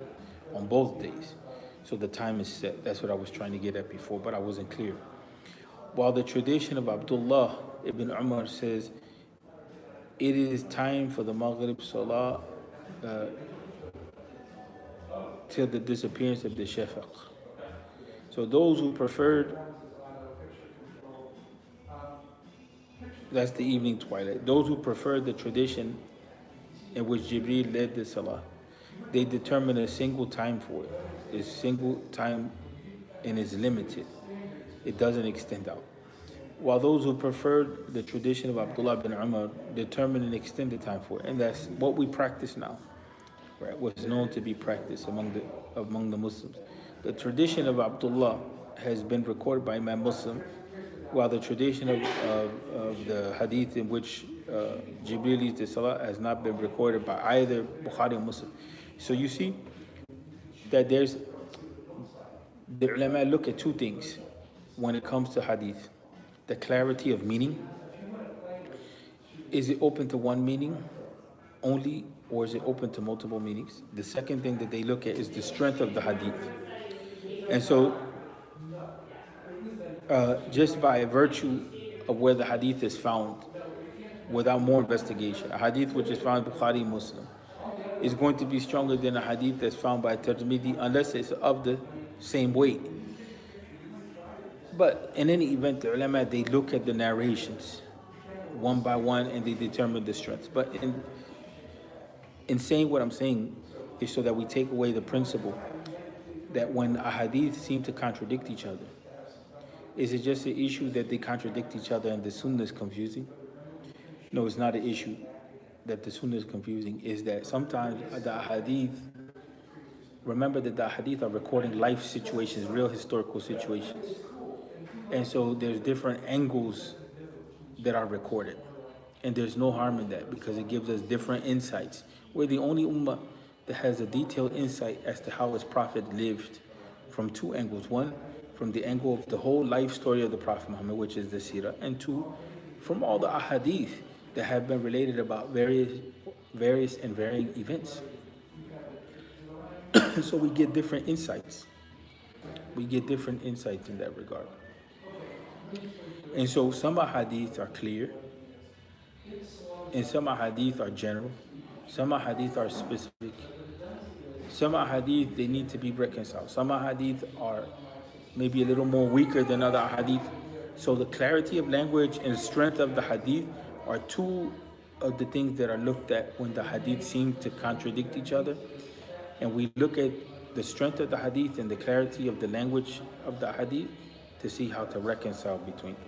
on both days. So the time is set. That's what I was trying to get at before, but I wasn't clear. While the tradition of Abdullah ibn Umar says it is time for the Maghrib Salah till the disappearance of the Shafaq. So those who preferred, that's the evening twilight, those who preferred the tradition in which Jibreel led the Salah, they determine a single time for it. It's single time and is limited. It doesn't extend out. While those who preferred the tradition of Abdullah bin Umar determine an extended time for it. And that's what we practice now, right? What's known to be practiced among the Muslims. The tradition of Abdullah has been recorded by Imam Muslim, while the tradition of the hadith in which Jibreel leads the Salah has not been recorded by either Bukhari or Muslim. So you see that the ulama look at two things when it comes to hadith. The clarity of meaning. Is it open to one meaning only, or is it open to multiple meanings? The second thing that they look at is the strength of the hadith. And so, just by virtue of where the hadith is found, without more investigation, a hadith which is found in Bukhari Muslim is going to be stronger than a hadith that's found by Tirmidhi, unless it's of the same weight. But in any event, the ulama, they look at the narrations. one by one, and they determine the strengths. But in saying what I'm saying is so that we take away the principle that when a hadith seem to contradict each other, is it just an issue that they contradict each other and the sunnah is confusing? No, it's not an issue that the sunnah is confusing. Is that sometimes the hadith, remember that the hadith are recording life situations, real historical situations. And so there's different angles that are recorded. And there's no harm in that because it gives us different insights. We're the only ummah that has a detailed insight as to how his prophet lived from two angles. One, from the angle of the whole life story of the Prophet Muhammad, which is the seerah, and two, from all the ahadith that have been related about various and varying events. So we get different insights. We get different insights in that regard. And so some ahadith are clear, and some ahadith are general, some ahadith are specific, some ahadith they need to be reconciled, some ahadith are maybe a little more weaker than other hadith. So the clarity of language and strength of the hadith are two of the things that are looked at when the hadith seem to contradict each other. And we look at the strength of the hadith and the clarity of the language of the hadith to see how to reconcile between them.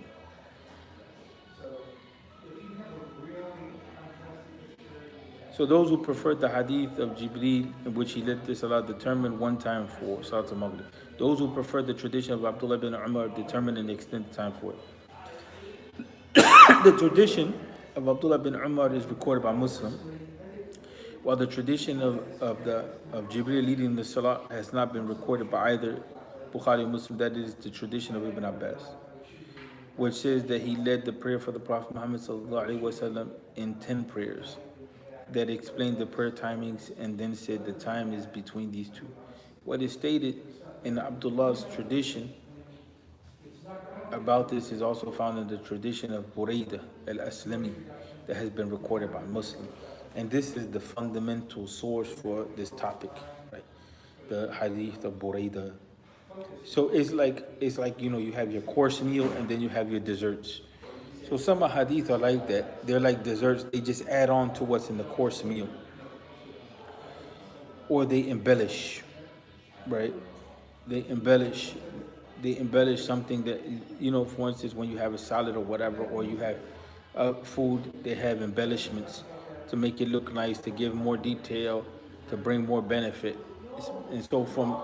So those who prefer the hadith of Jibreel in which he led the Salat determined one time for Salat al-Maghrib. Those who prefer the tradition of Abdullah bin Umar determined an extended time for it. The tradition of Abdullah bin Umar is recorded by Muslim, while the tradition of Jibreel leading the Salat has not been recorded by either Bukhari or Muslim. That is the tradition of Ibn Abbas, which says that he led the prayer for the Prophet Muhammad ﷺ in 10 prayers that explained the prayer timings and then said the time is between these two. What is stated in Abdullah's tradition about this is also found in the tradition of Buraydah al-Aslami that has been recorded by Muslim. And this is the fundamental source for this topic, right? The hadith of Buraydah. So it's like you have your course meal and then you have your desserts. So some hadith are like that. They're like desserts. They just add on to what's in the course meal. Or they embellish, right? They embellish something that, for instance, when you have a salad or whatever, or you have food, they have embellishments to make it look nice, to give more detail, to bring more benefit. And so from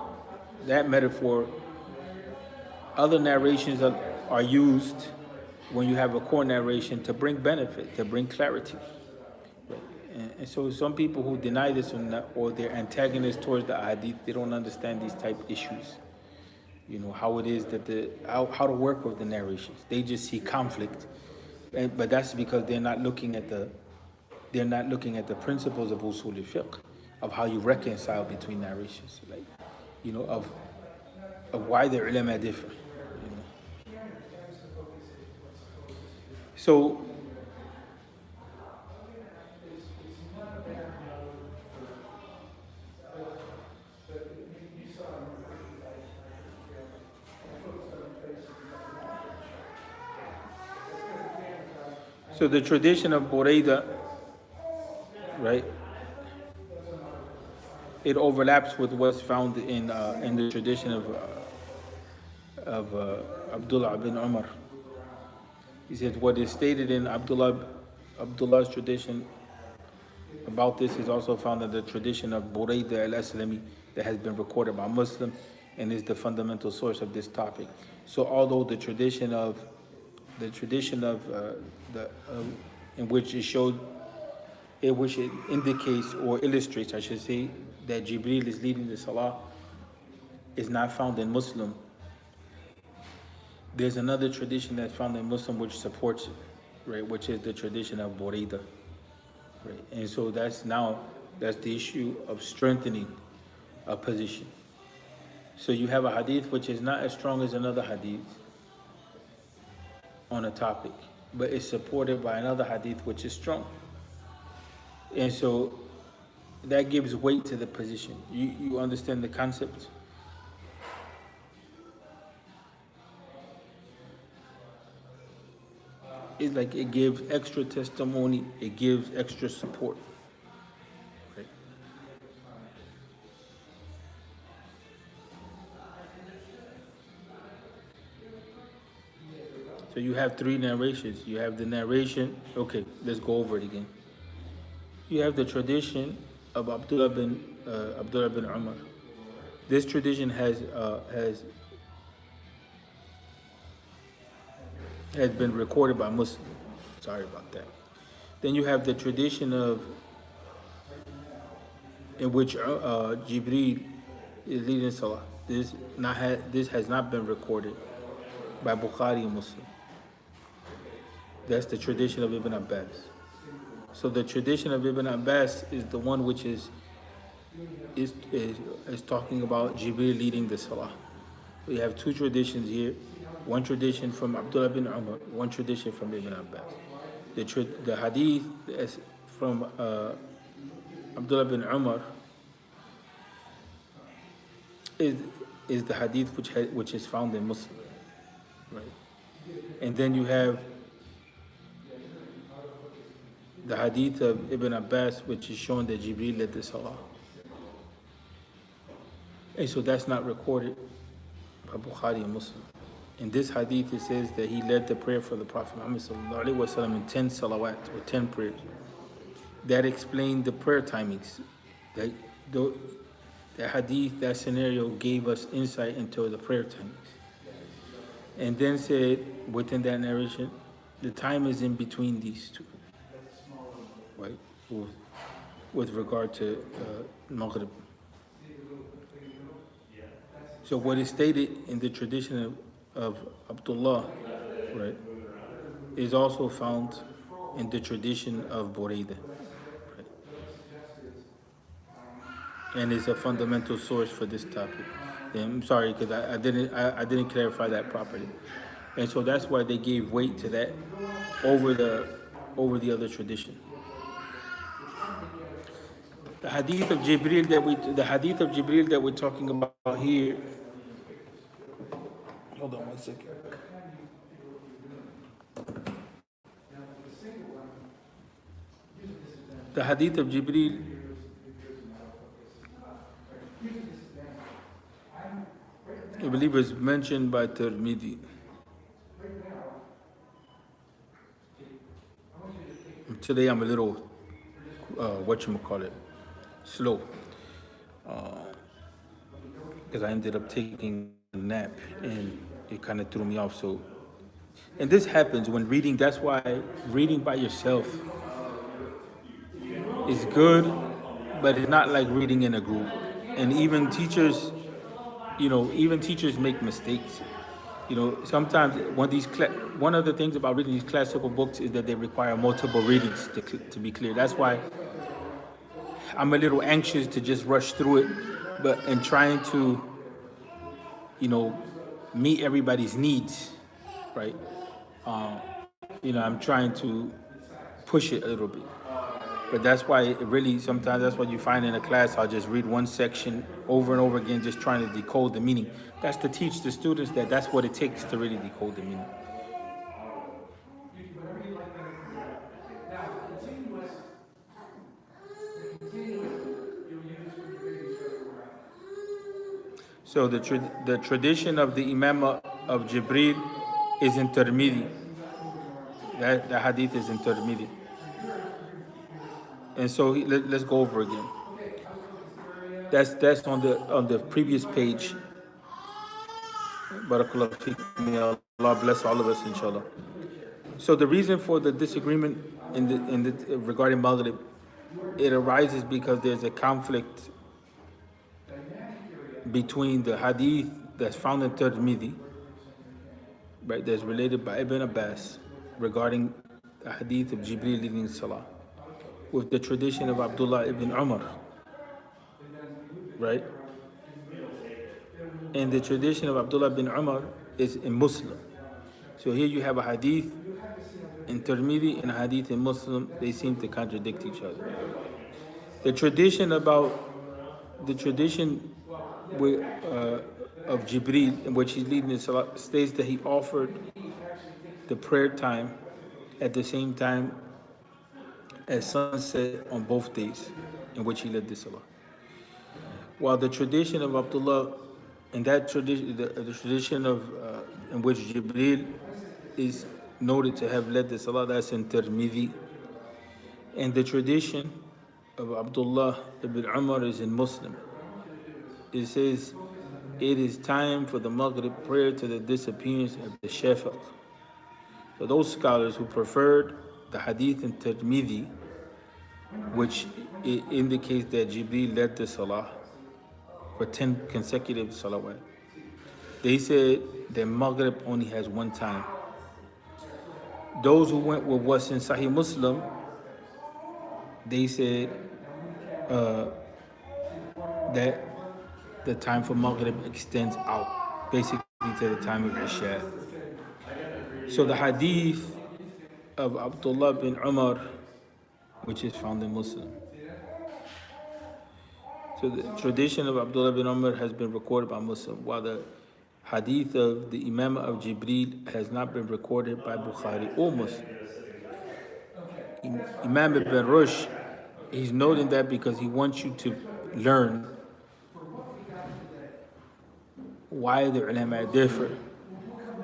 that metaphor, other narrations are used when you have a core narration to bring benefit, to bring clarity. And so some people who deny this or they're antagonists towards the hadith, they don't understand these type of issues. How it is that how to work with the narrations. They just see conflict, but that's because they're not looking at the principles of Usul Fiqh, of how you reconcile between narrations, of why the ulama differ. So the tradition of Buraydah, right? It overlaps with what's found in the tradition of Abdullah bin Umar. He said what is stated in Abdullah's tradition about this is also found in the tradition of Buraydah al-Aslami that has been recorded by Muslim and is the fundamental source of this topic. So although the tradition in which it indicates or illustrates, I should say, that Jibreel is leading the Salah is not found in Muslim. There's another tradition that's found in Muslim which supports it, right? Which is the tradition of Buraydah, right? And so that's the issue of strengthening a position. So you have a hadith which is not as strong as another hadith on a topic, but it's supported by another hadith which is strong. And so that gives weight to the position. You understand the concept? It's like it gives extra testimony, it gives extra support. Right? So you have three narrations. You have the narration. Okay, let's go over it again. You have the tradition of Abdullah bin Umar. This tradition has been recorded by Muslims. Sorry about that. Then you have the tradition of in which Jibreel is leading Salah. This has not been recorded by Bukhari and Muslim. That's the tradition of Ibn Abbas. So the tradition of Ibn Abbas is the one which is talking about Jibreel leading the Salah. We have two traditions here. One tradition from Abdullah bin Umar, one tradition from Ibn Abbas. The hadith is from Abdullah bin Umar is the hadith which is found in Muslim, right? And then you have the hadith of Ibn Abbas, which is showing that Jibreel led the Salah. And so that's not recorded by Bukhari and Muslim. In this hadith, it says that he led the prayer for the Prophet Muhammad ﷺ in 10 salawat, or 10 prayers. That explained the prayer timings. That hadith, that scenario gave us insight into the prayer timings. And then said, within that narration, the time is in between these two, right? With regard to Maghrib. So what is stated in the tradition of Abdullah, right, is also found in the tradition of Buraidah, right? And is a fundamental source for this topic. And I'm sorry because I didn't clarify that properly, and so that's why they gave weight to that over the other tradition. The hadith of Jibreel that we're talking about here. Hold on 1 second. The hadith of Jibreel I believe is mentioned by Tirmidhi. Today I'm a little, slow. Because I ended up taking a nap and it kind of threw me off. So, and this happens when reading. That's why reading by yourself is good, but it's not like reading in a group. And even teachers, even teachers make mistakes. Sometimes one of the things about reading these classical books is that they require multiple readings to be clear. That's why I'm a little anxious to just rush through it, but in trying to, meet everybody's needs, right? I'm trying to push it a little bit. But that's why sometimes that's what you find in a class. I'll just read one section over and over again, just trying to decode the meaning. That's to teach the students that that's what it takes to really decode the meaning. So the tradition of the Imam of Jibreel is in Tirmidhi. The hadith is in Tirmidhi. And so let's go over again. That's on the previous page. Barakallahu feekum, may Allah bless all of us, inshallah. So the reason for the disagreement regarding Maghrib, it arises because there's a conflict between the hadith that's found in Tirmidhi, right, that's related by Ibn Abbas regarding the hadith of Jibreel leading Salah, with the tradition of Abdullah ibn Umar, right? And the tradition of Abdullah ibn Umar is in Muslim. So here you have a hadith in Tirmidhi and a hadith in Muslim. They seem to contradict each other. The tradition of Jibreel, in which he's leading the Salah, states that he offered the prayer time at the same time as sunset on both days in which he led the salah. While the tradition of Abdullah, and that tradition, the tradition of in which Jibril is noted to have led the salah, that's in Tirmidhi, and the tradition of Abdullah ibn Umar is in Muslim. It says, it is time for the Maghrib prayer to the disappearance of the Shafaq. So those scholars who preferred the hadith in Tirmidhi, which indicates that Jibril led the salah for 10 consecutive salawat, they said that Maghrib only has one time. Those who went with what's in Sahih Muslim, they said that the time for Maghrib extends out, basically to the time of Isha. So the hadith of Abdullah bin Umar, which is found in Muslim. So the tradition of Abdullah bin Umar has been recorded by Muslim, while the hadith of the Imam of Jibreel has not been recorded by Bukhari or Muslim. Imam ibn Rushd, he's noting that because he wants you to learn why the ulama differ.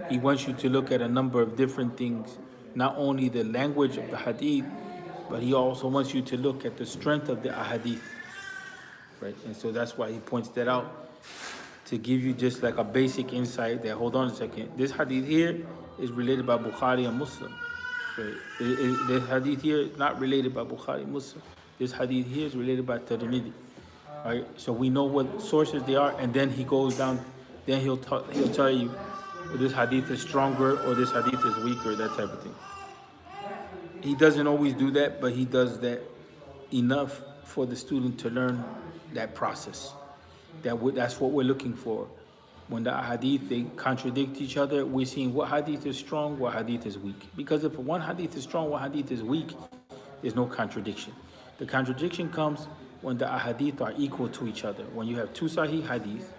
He wants you to look at a number of different things, not only the language of the hadith, but he also wants you to look at the strength of the ahadith. Right? And so that's why he points that out, to give you just like a basic insight that, hold on a second, this hadith here is related by Bukhari and Muslim. Right? This hadith here is not related by Bukhari and Muslim. This hadith here is related by Tirmidhi. Right? So we know what sources they are, and then he goes down, then he'll tell you this hadith is stronger or this hadith is weaker, that type of thing. He doesn't always do that, but he does that enough for the student to learn that process. That's what we're looking for. When the hadith, they contradict each other, we're seeing what hadith is strong, what hadith is weak. Because if one hadith is strong, one hadith is weak, there's no contradiction. The contradiction comes when the ahadith are equal to each other. When you have two sahih hadith,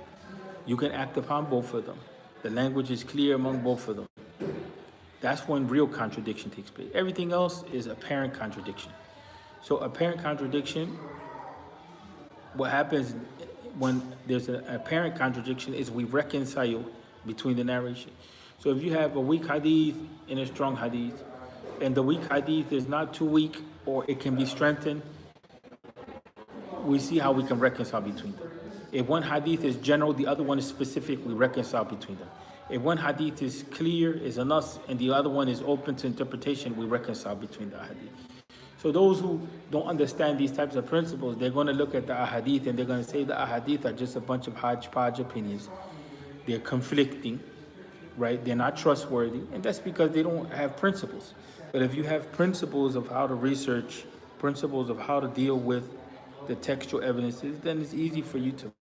you can act upon both of them. The language is clear among both of them. That's when real contradiction takes place. Everything else is apparent contradiction. So apparent contradiction, what happens when there's an apparent contradiction is we reconcile between the narration. So if you have a weak hadith and a strong hadith, and the weak hadith is not too weak or it can be strengthened, we see how we can reconcile between them. If one hadith is general, the other one is specific, we reconcile between them. If one hadith is clear, is a nas, and the other one is open to interpretation, we reconcile between the hadith. So those who don't understand these types of principles, they're going to look at the ahadith and they're going to say the ahadith are just a bunch of hodgepodge opinions. They're conflicting, right? They're not trustworthy, and that's because they don't have principles. But if you have principles of how to research, principles of how to deal with the textual evidences, then it's easy for you to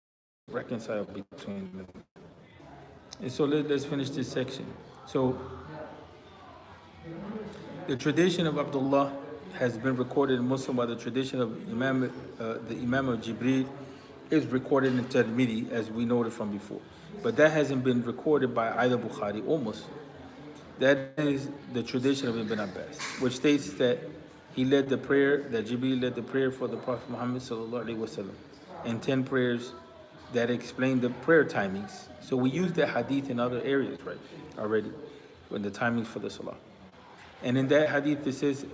reconcile between them. And so let's finish this section. So the tradition of Abdullah has been recorded in Muslim, while the tradition of the Imam of Jibreel is recorded in Tirmidhi, as we noted from before. But that hasn't been recorded by either Bukhari or Muslim. That is the tradition of Ibn Abbas, which states that he led the prayer, that Jibreel led the prayer for the Prophet Muhammad sallallahu alaihi wasallam, and 10 prayers that explain the prayer timings. So we use that hadith in other areas, right, already, when the timings for the salah. And in that hadith it says,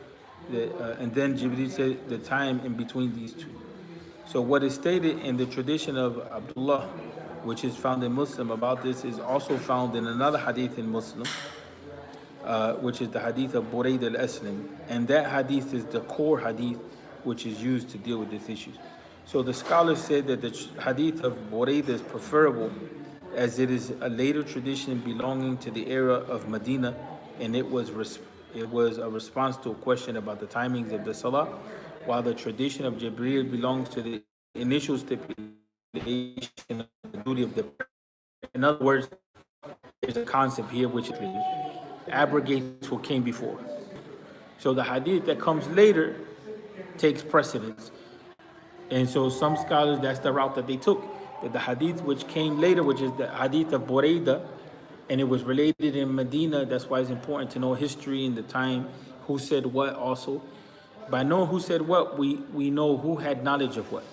and then Jibreel said the time in between these two. So what is stated in the tradition of Abdullah, which is found in Muslim about this, is also found in another hadith in Muslim, which is the hadith of Burayd al-Aslami. And that hadith is the core hadith which is used to deal with these issues. So the scholars said that the hadith of Burayd is preferable, as it is a later tradition belonging to the era of Medina, and it was a response to a question about the timings of the salah, while the tradition of Jibreel belongs to the initial stipulation of the duty of the prayer. In other words, there's a concept here which abrogates what came before. So the hadith that comes later takes precedence. And so some scholars, that's the route that they took. That the hadith which came later, which is the hadith of Buraidah, and it was related in Medina, that's why it's important to know history and the time, who said what also. By knowing who said what, we know who had knowledge of what.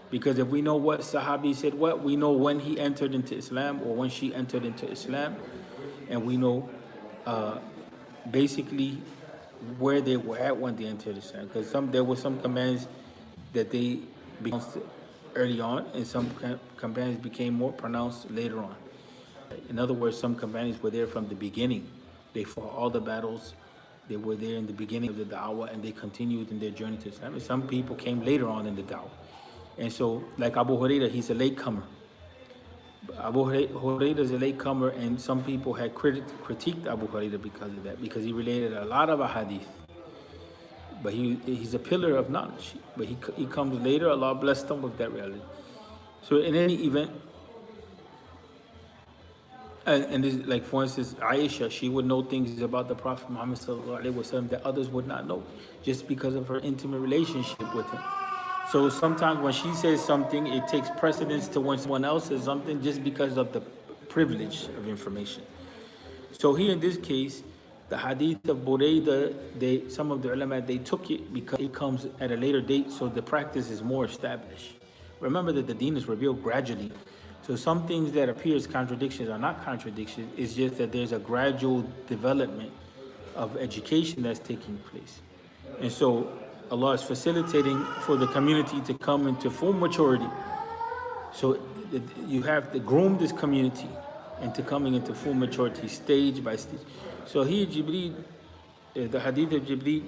Because if we know what Sahabi said what, we know when he entered into Islam or when she entered into Islam, and we know basically where they were at when they entered Islam. Because there were some commands that they pronounced early on, and some commands became more pronounced later on. In other words, some companions were there from the beginning. They fought all the battles. They were there in the beginning of the da'wah, and they continued in their journey to Islam. And some people came later on in the da'wah. And so, like Abu Hurairah, he's a latecomer. Abu Hurairah is a latecomer, and some people had critiqued Abu Hurairah because of that, because he related a lot of ahadith. But he's a pillar of knowledge. But he comes later. Allah blessed him with that reality. So in any event, and this, like for instance, Aisha, she would know things about the Prophet Muhammad ﷺ that others would not know, just because of her intimate relationship with him. So sometimes when she says something, it takes precedence to when someone else says something, just because of the privilege of information. So here in this case, the hadith of Burayda, some of the ulama, they took it because it comes at a later date, so the practice is more established. Remember that the deen is revealed gradually. So some things that appear as contradictions are not contradictions, it's just that there's a gradual development of education that's taking place. And so Allah is facilitating for the community to come into full maturity. So you have to groom this community into coming into full maturity stage by stage. So here Jibreel, the hadith of Jibreel,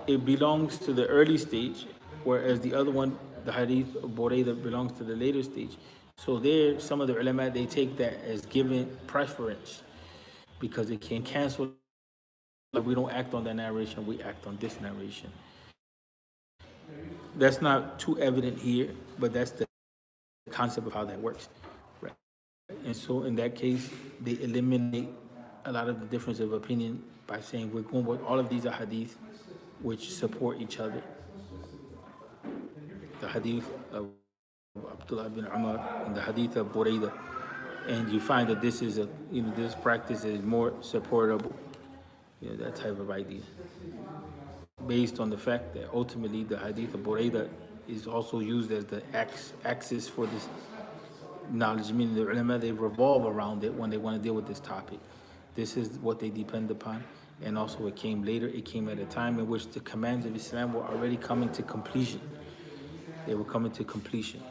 it belongs to the early stage, whereas the other one, the hadith of Buraydah, belongs to the later stage. So there, some of the ulama, they take that as giving preference, because it can cancel. Like, we don't act on that narration, we act on this narration. That's not too evident here, but that's the concept of how that works. Right? And so in that case, they eliminate a lot of the difference of opinion by saying we're going with all of these hadith which support each other. The hadith of Abdullah bin Umar and the hadith of Buraydah, and you find that this is this practice is more supportable, that type of idea, based on the fact that ultimately the hadith of Buraydah is also used as the axis for this knowledge, meaning the ulama, they revolve around it when they want to deal with this topic. This is what they depend upon, and also it came later. It came at a time in which the commands of Islam were already coming to completion. They were coming to completion.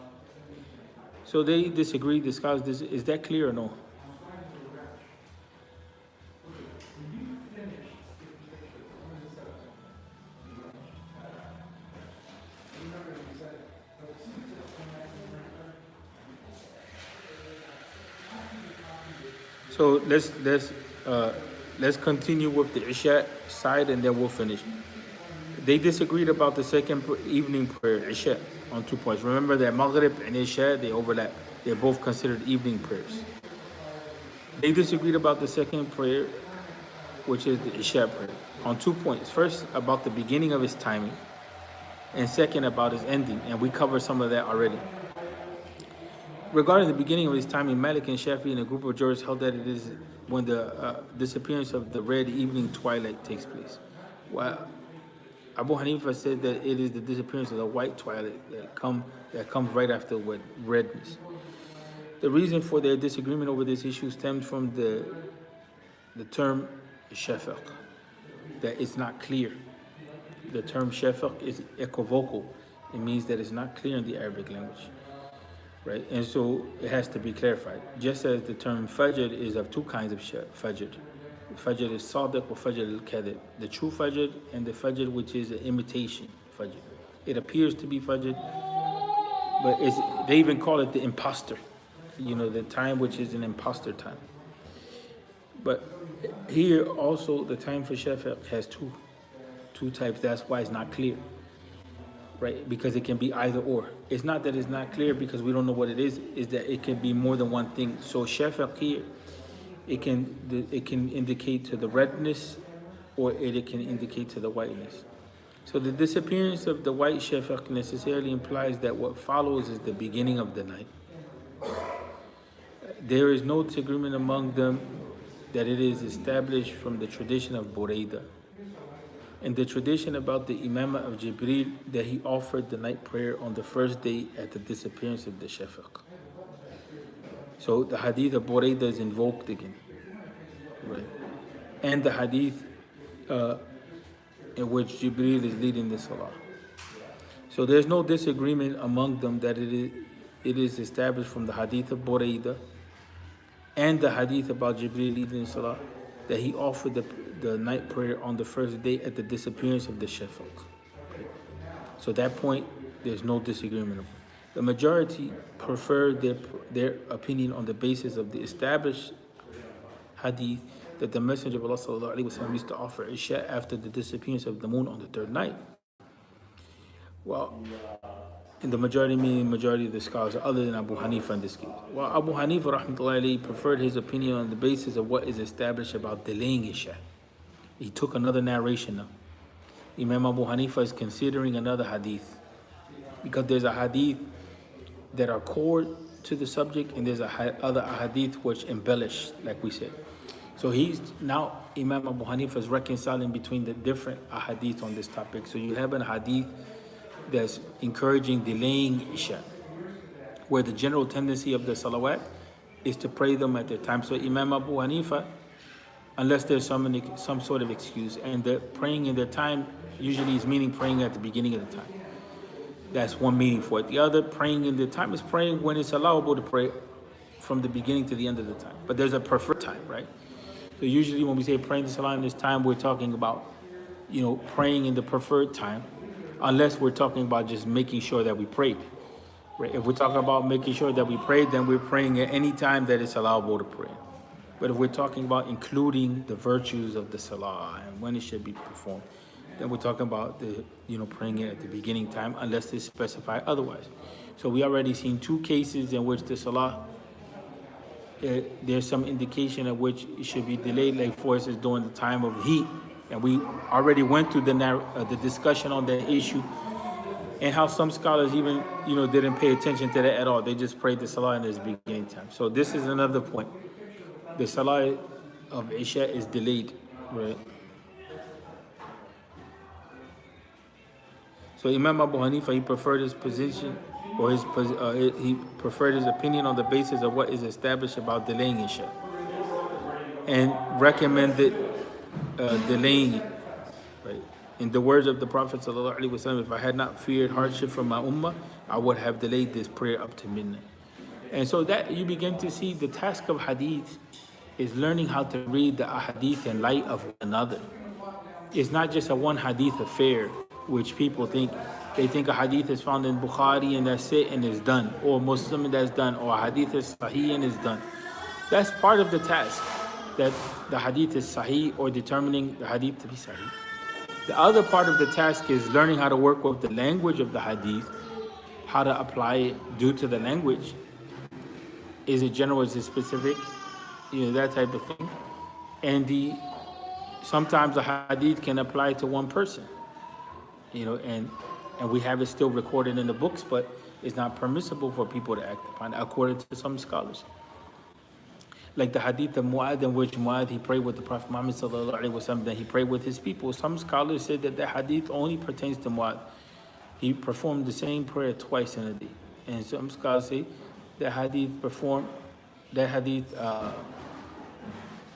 So they disagree, the scholars disagree. Is that clear or no? So let's continue with the Isha side, and then we'll finish. They disagreed about the second evening prayer, Isha, on 2 points. Remember that Maghrib and Isha, they overlap. They're both considered evening prayers. They disagreed about the second prayer, which is the Isha prayer, on 2 points. First, about the beginning of its timing, and second, about its ending. And we covered some of that already. Regarding the beginning of its timing, Malik and Shafi and a group of jurists held that it is when the disappearance of the red evening twilight takes place. While Abu Hanifa said that it is the disappearance of the white twilight that comes right after redness. The reason for their disagreement over this issue stemmed from the term shafaq, that it's not clear. The term shafaq is equivocal. It means that it's not clear in the Arabic language, right? And so it has to be clarified. Just as the term fajr is of two kinds of fajr. Fajr is sadiq or fajr al-kadhib, the true fajr, and the fajr which is an imitation fajr. It appears to be fajr, but they even call it the imposter, the time which is an imposter time. But here also the time for shafaq has two types. That's why it's not clear, right? Because it can be either or. It's not that it's not clear because we don't know what it is that it can be more than one thing. So shafaq here, it can indicate to the redness, or it can indicate to the whiteness. So the disappearance of the white shafaq necessarily implies that what follows is the beginning of the night. There is no disagreement among them that it is established from the tradition of Buraydah And the tradition about the Imamah of Jibril that he offered the night prayer on the first day at the disappearance of the Shafaq. So the hadith of Buraydah is invoked again, right? And the hadith uh, in which Jibril is leading the salah. So there's no disagreement among them that it is established from the hadith of Buraydah and the hadith about Jibril leading the salah that he offered the night prayer on the first day at the disappearance of the Shafaq. So at that point, there's no disagreement. The majority prefer their opinion on the basis of the established hadith that the Messenger of Allah sallallahu alaihi wasallam used to offer Isha after the disappearance of the moon on the third night. Well, in the majority, meaning majority of the scholars, other than Abu Hanifa in this case. Well, Abu Hanifa rahmatullahi alayhi preferred his opinion on the basis of what is established about delaying Isha. He took another narration now. Imam Abu Hanifa is considering another hadith because there's a hadith that are core to the subject and there's other hadith which embellish, like we said. So he's now Imam Abu Hanifa is reconciling between the different hadith on this topic. So you have a hadith that's encouraging delaying Isha, where the general tendency of the salawat is to pray them at their time. So Imam Abu Hanifa, unless there's some sort of excuse, and the praying in their time usually is meaning praying at the beginning of the time. That's one meaning for it. The other, praying in the time, is praying when it's allowable to pray from the beginning to the end of the time. But there's a preferred time, right? So usually when we say praying the salah in this time, we're talking about, praying in the preferred time, unless we're talking about just making sure that we prayed. Right? If we're talking about making sure that we prayed, then we're praying at any time that it's allowable to pray. But if we're talking about including the virtues of the salah and when it should be performed, then we're talking about the praying it at the beginning time, unless it's specified otherwise. So we already seen two cases in which the salah, there's some indication of which it should be delayed, like for instance during the time of heat, and we already went through the discussion on that issue, and how some scholars even didn't pay attention to that at all. They just prayed the salah in its beginning time. So this is another point. The salah of Isha is delayed, right? So Imam Abu Hanifa, he preferred his position, or he preferred his opinion on the basis of what is established about delaying Isha, and recommended delaying it. Right? In the words of the Prophet ﷺ, if I had not feared hardship from my ummah, I would have delayed this prayer up to midnight. And so that you begin to see the task of hadith is learning how to read the ahadith in light of one another. It's not just a one hadith affair, which people think. They think a hadith is found in Bukhari and that's it and it's done, or Muslim and that's done, or a hadith is sahih and it's done. That's part of the task, that the hadith is sahih, or determining the hadith to be sahih. The other part of the task is learning how to work with the language of the hadith, how to apply it due to the language. Is it general, is it specific? That type of thing. And sometimes a hadith can apply to one person, and we have it still recorded in the books, but it's not permissible for people to act upon it, according to some scholars. Like the hadith of Mu'adh, in which Mu'adh, he prayed with the Prophet Muhammad sallallahu alaihi wasallam, then he prayed with his people. Some scholars said that the hadith only pertains to Mu'adh. He performed the same prayer twice in a day. And some scholars say that hadith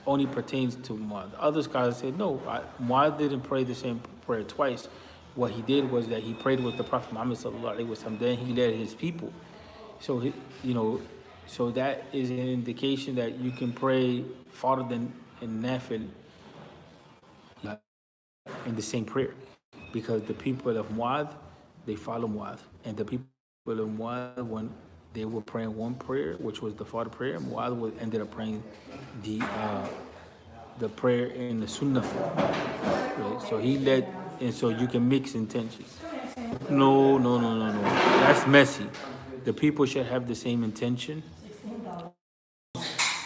only pertains to Mu'adh. Other scholars said no, Mu'adh didn't pray the same prayer twice. What he did was that he prayed with the Prophet Muhammad sallallahu alaihi wasallam, then he led his people. So so that is an indication that you can pray fard and nafil in the same prayer, because the people of Mu'adh, they follow Mu'adh, and the people of Mu'adh, when they were praying one prayer, which was the fard prayer, Mu'adh ended up praying the prayer in the sunnah form. Right? So he led, and so you can mix intentions. No. That's messy. The people should have the same intention,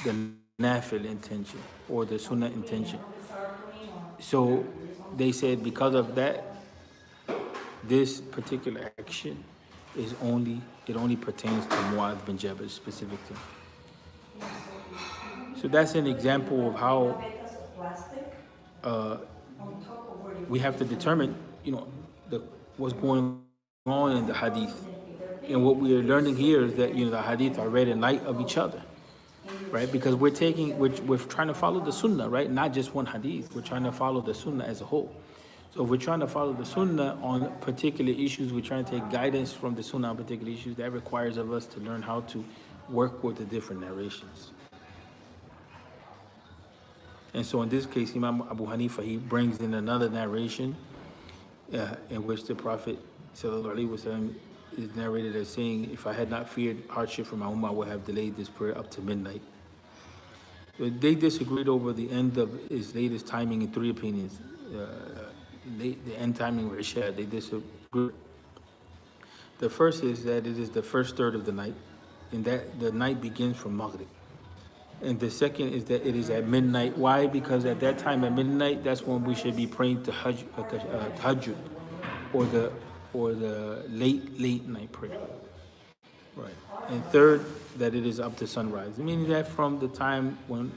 the nafil intention or the sunnah intention. So they said because of that, this particular action only pertains to Mu'adh bin Jabal specifically. So that's an example of how we have to determine, the, what's going on in the hadith. And what we are learning here is that, the hadith are read in light of each other, right? Because we're trying to follow the sunnah, right? Not just one hadith. We're trying to follow the sunnah as a whole. So if we're trying to follow the sunnah on particular issues, we're trying to take guidance from the sunnah on particular issues. That requires of us to learn how to work with the different narrations. And so in this case, Imam Abu Hanifa, he brings in another narration in which the Prophet sallallahu alaihi wasallam is narrated as saying, if I had not feared hardship from my ummah, I would have delayed this prayer up to midnight. They disagreed over the end of his latest timing in three opinions. The end timing of Isha, they disagree. The first is that it is the first third of the night, and that the night begins from Maghrib. And the second is that it is at midnight. Why? Because at that time at midnight, that's when we should be praying tahajjud, or the late night prayer. Right. And third, that it is up to sunrise. Meaning that from the time when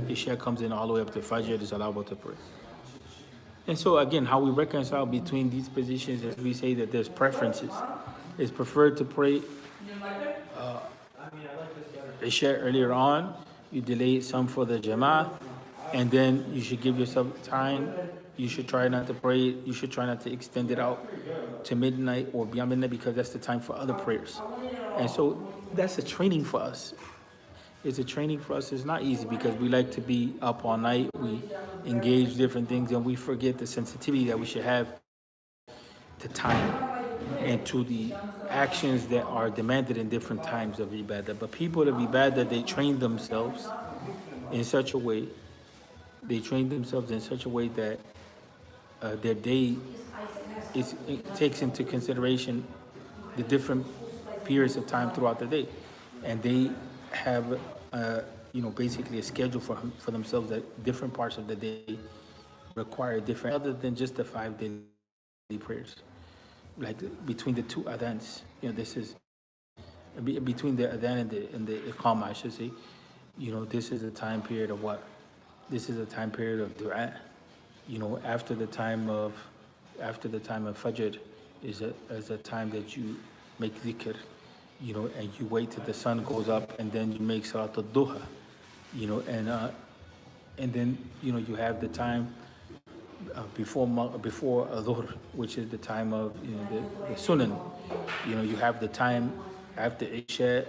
Isha comes in all the way up to Fajr, it is allowable to pray. And so again, how we reconcile between these positions is we say that there's preferences. It's preferred to pray Isha earlier on, you delay some for the Jama'ah, and then you should give yourself time. You should try not to pray, you should try not to extend it out to midnight or beyond midnight, because that's the time for other prayers. And so that's a training for us. It's a training for us. It's not easy because we like to be up all night, we engage different things, and we forget the sensitivity that we should have to time and to the actions that are demanded in different times of ibadah. But people of ibadah, they train themselves in such a way, that their day it takes into consideration the different periods of time throughout the day. And they have, basically a schedule for themselves that different parts of the day require different, other than just the 5 daily prayers. Like between the two adhans, this is between the adhan and the iqamah, I should say. This is a time period of what? This is a time period of du'a. After the time of Fajr is a time that you make dhikr, and you wait till the sun goes up, and then you make Salat al-Duha, and then you have the time before Dhuhr, which is the time of the Sunan. You have the time after Isha,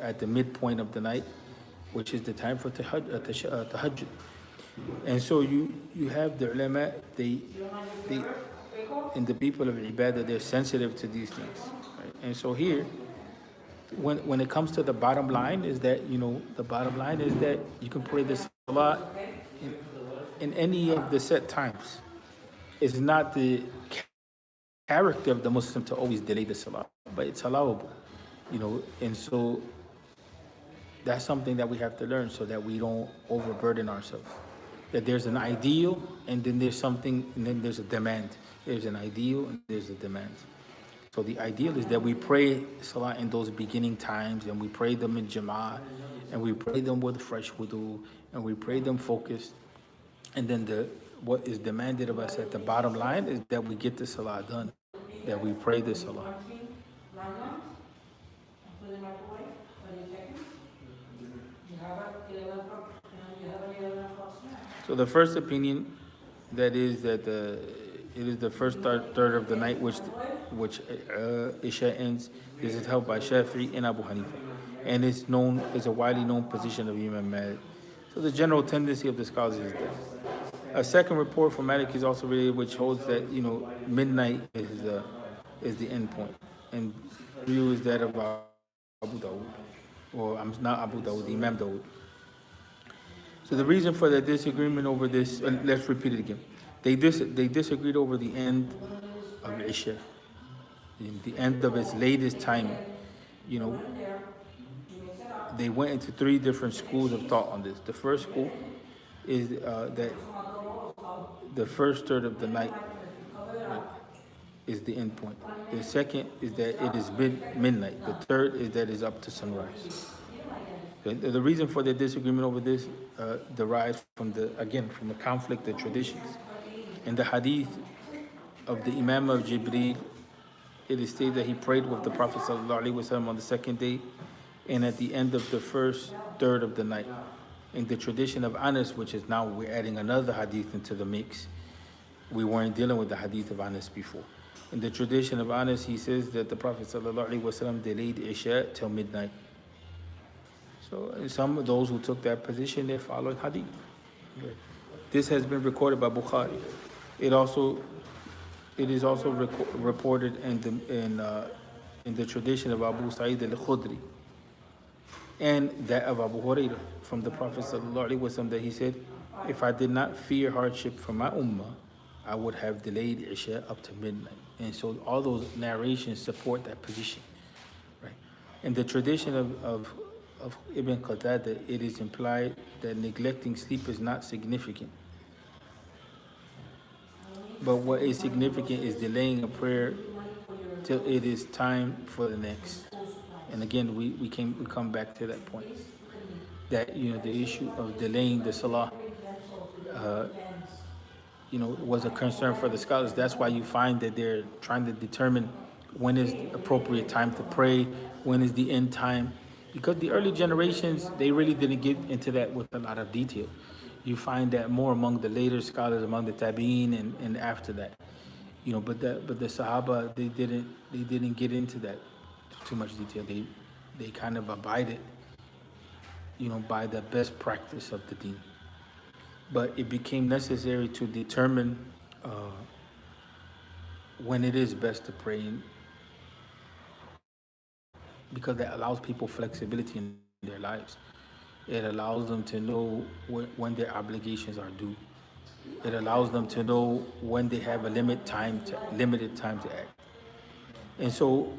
at the midpoint of the night, which is the time for tahajjud. And so you have the ulama, they and the people of ibadah, they're sensitive to these things, right? And so here, when it comes to the bottom line is that you can pray the salat in any of the set times. It's not the character of the Muslim to always delay the salah, but it's allowable, and so that's something that we have to learn so that we don't overburden ourselves. That there's an ideal, and then there's something, and then there's a demand. There's an ideal, and there's a demand. So the ideal is that we pray salah in those beginning times, and we pray them in jama'ah, and we pray them with fresh wudu, and we pray them focused. And then what is demanded of us at the bottom line is that we get the salah done, that we pray the salah. So the first opinion, that is that it is the first third of the night which Isha ends. This is held by Shafi'i and Abu Hanifa, and it's a widely known position of Imam Malik. So the general tendency of the scholars is that. A second report from Malik is also related, which holds that midnight is the end point, and view is that of Abu Dawud, or I'm not Abu Dawud, Imam Dawud. So the reason for the disagreement over this, let's repeat it again. They disagreed over the end of Isha, the end of its latest timing. They went into 3 different schools of thought on this. The first school is that the first third of the night is the end point. The second is that it is midnight. The third is that it's up to sunrise. The reason for the disagreement over this derives from the conflict of traditions. In the hadith of the Imam of Jibreel, it is stated that he prayed with the Prophet ﷺ on the second day and at the end of the first third of the night. In the tradition of Anas, which is now we're adding another hadith into the mix, we weren't dealing with the hadith of Anas before. In the tradition of Anas, he says that the Prophet ﷺ delayed Isha till midnight. So some of those who took that position, they followed hadith. This has been recorded by Bukhari. It is also reported in the tradition of Abu Sa'id al-Khudri and that of Abu Hurairah from the Prophet ﷺ that he said, if I did not fear hardship for my ummah, I would have delayed Isha up to midnight. And so all those narrations support that position. Right? In the tradition of Ibn Qatada, it is implied that neglecting sleep is not significant. But what is significant is delaying a prayer till it is time for the next. And again, we come back to that point. That, the issue of delaying the salah, was a concern for the scholars. That's why you find that they're trying to determine when is the appropriate time to pray, when is the end time. Because the early generations, they really didn't get into that with a lot of detail. You find that more among the later scholars, among the tabi'in and after that. But the Sahaba, they didn't get into that too much detail. They kind of abided, by the best practice of the deen. But it became necessary to determine when it is best to pray, because that allows people flexibility in their lives. It allows them to know when their obligations are due. It allows them to know when they have a limited time to act. And so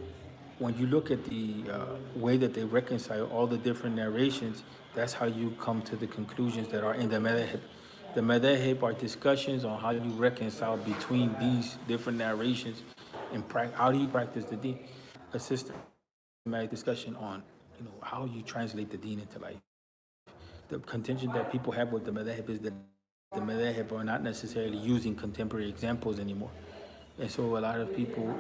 when you look at the way that they reconcile all the different narrations, that's how you come to the conclusions that are in the madhab. The madhab are discussions on how you reconcile between these different narrations and how do you practice the deen. A systematic discussion on how you translate the deen into life. The contention that people have with the madhab is that the madhab are not necessarily using contemporary examples anymore. And so a lot of people,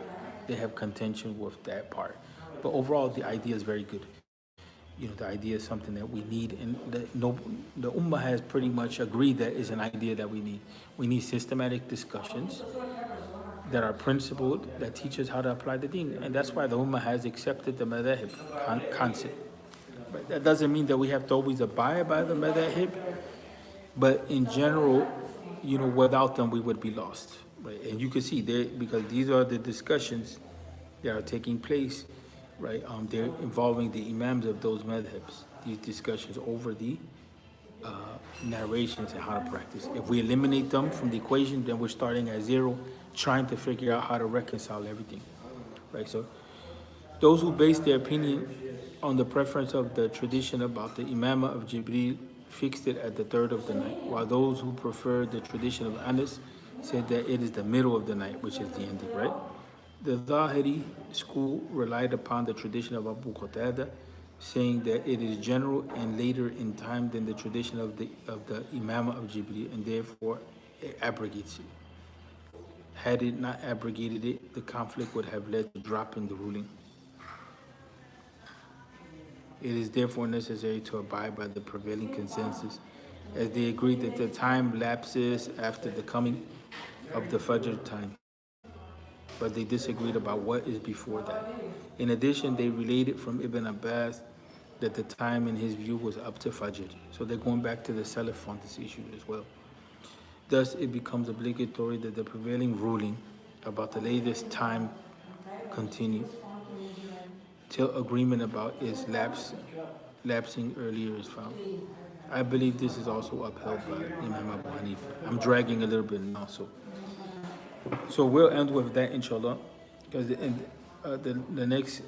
they have contention with that part. But overall, the idea is very good. The idea is something that we need, and the Ummah has pretty much agreed that is an idea that we need. We need systematic discussions that are principled, that teach us how to apply the deen. And that's why the Ummah has accepted the madhab concept. But that doesn't mean that we have to always abide by the madhab, but in general, without them, we would be lost. Right? And you can see there, because these are the discussions that are taking place, right? They're involving the imams of those madhabs, these discussions over the narrations and how to practice. If we eliminate them from the equation, then we're starting at zero, trying to figure out how to reconcile everything, right? So those who base their opinion on the preference of the tradition about the imamah of Jibreel fixed it at the third of the night, while those who prefer the tradition of Anas said that it is the middle of the night, which is the ending, right? The Zahiri school relied upon the tradition of Abu Qatada, saying that it is general and later in time than the tradition of the Imamah of Jibreel, and therefore it abrogates it. Had it not abrogated it, the conflict would have led to dropping the ruling. It is therefore necessary to abide by the prevailing consensus, as they agreed that the time lapses after the coming of the Fajr time, but they disagreed about what is before that. In addition, they related from Ibn Abbas that the time in his view was up to Fajr. So they're going back to the Salaf on this issue as well. Thus, it becomes obligatory that the prevailing ruling about the latest time continue till agreement about its lapsing earlier is found. I believe this is also upheld by Imam Abu Hanifa. I'm dragging a little bit now, so we'll end with that, inshallah, because the next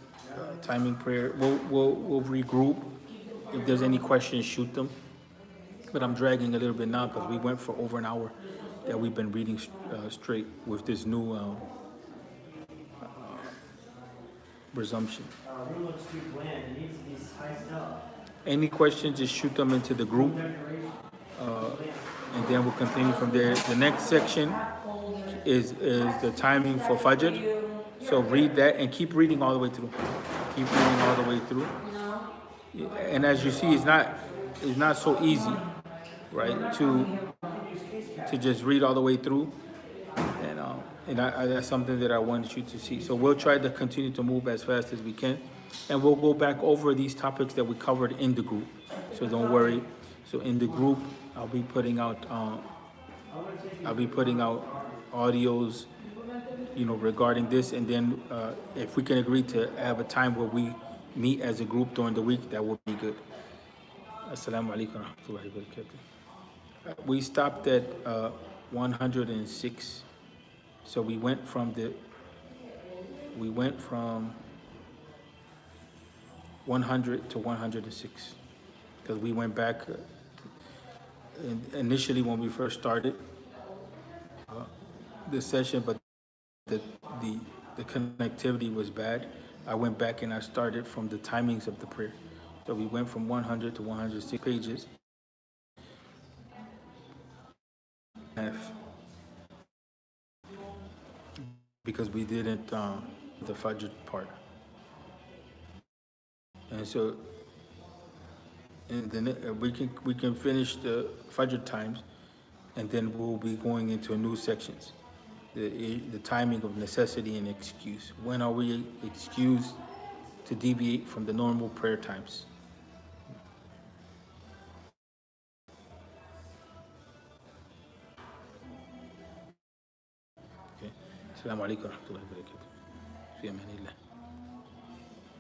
timing prayer, we'll regroup. If there's any questions, shoot them. But I'm dragging a little bit now because we went for over an hour that we've been reading straight with this new resumption. Looks too bland. It needs to be spiced up. Any questions, just shoot them into the group. And then we'll continue from there. The next section is the timing for Fajr. So read that and keep reading all the way through. Keep reading all the way through. And as you see, it's not so easy, right? To just read all the way through, and that's something that I wanted you to see. So we'll try to continue to move as fast as we can, and we'll go back over these topics that we covered in the group. So don't worry. So in the group, I'll be putting out audios, regarding this, and then if we can agree to have a time where we meet as a group during the week, that would be good. Assalamu alaikum wa rahmatullahi wa barakatuh. We stopped at 106. So we went from 100 to 106 because we went back initially when we first started the session, but the connectivity was bad. I went back and I started from the timings of the prayer. So we went from 100 to 106 pages. Because we didn't the Fajr part. And so and then we can finish the Fajr times, and then we'll be going into new sections. The timing of necessity and excuse. When are we excused to deviate from the normal prayer times? Okay. Assalamu alaikum wa rahmatullahi wa barakatuh. Fi amanillah.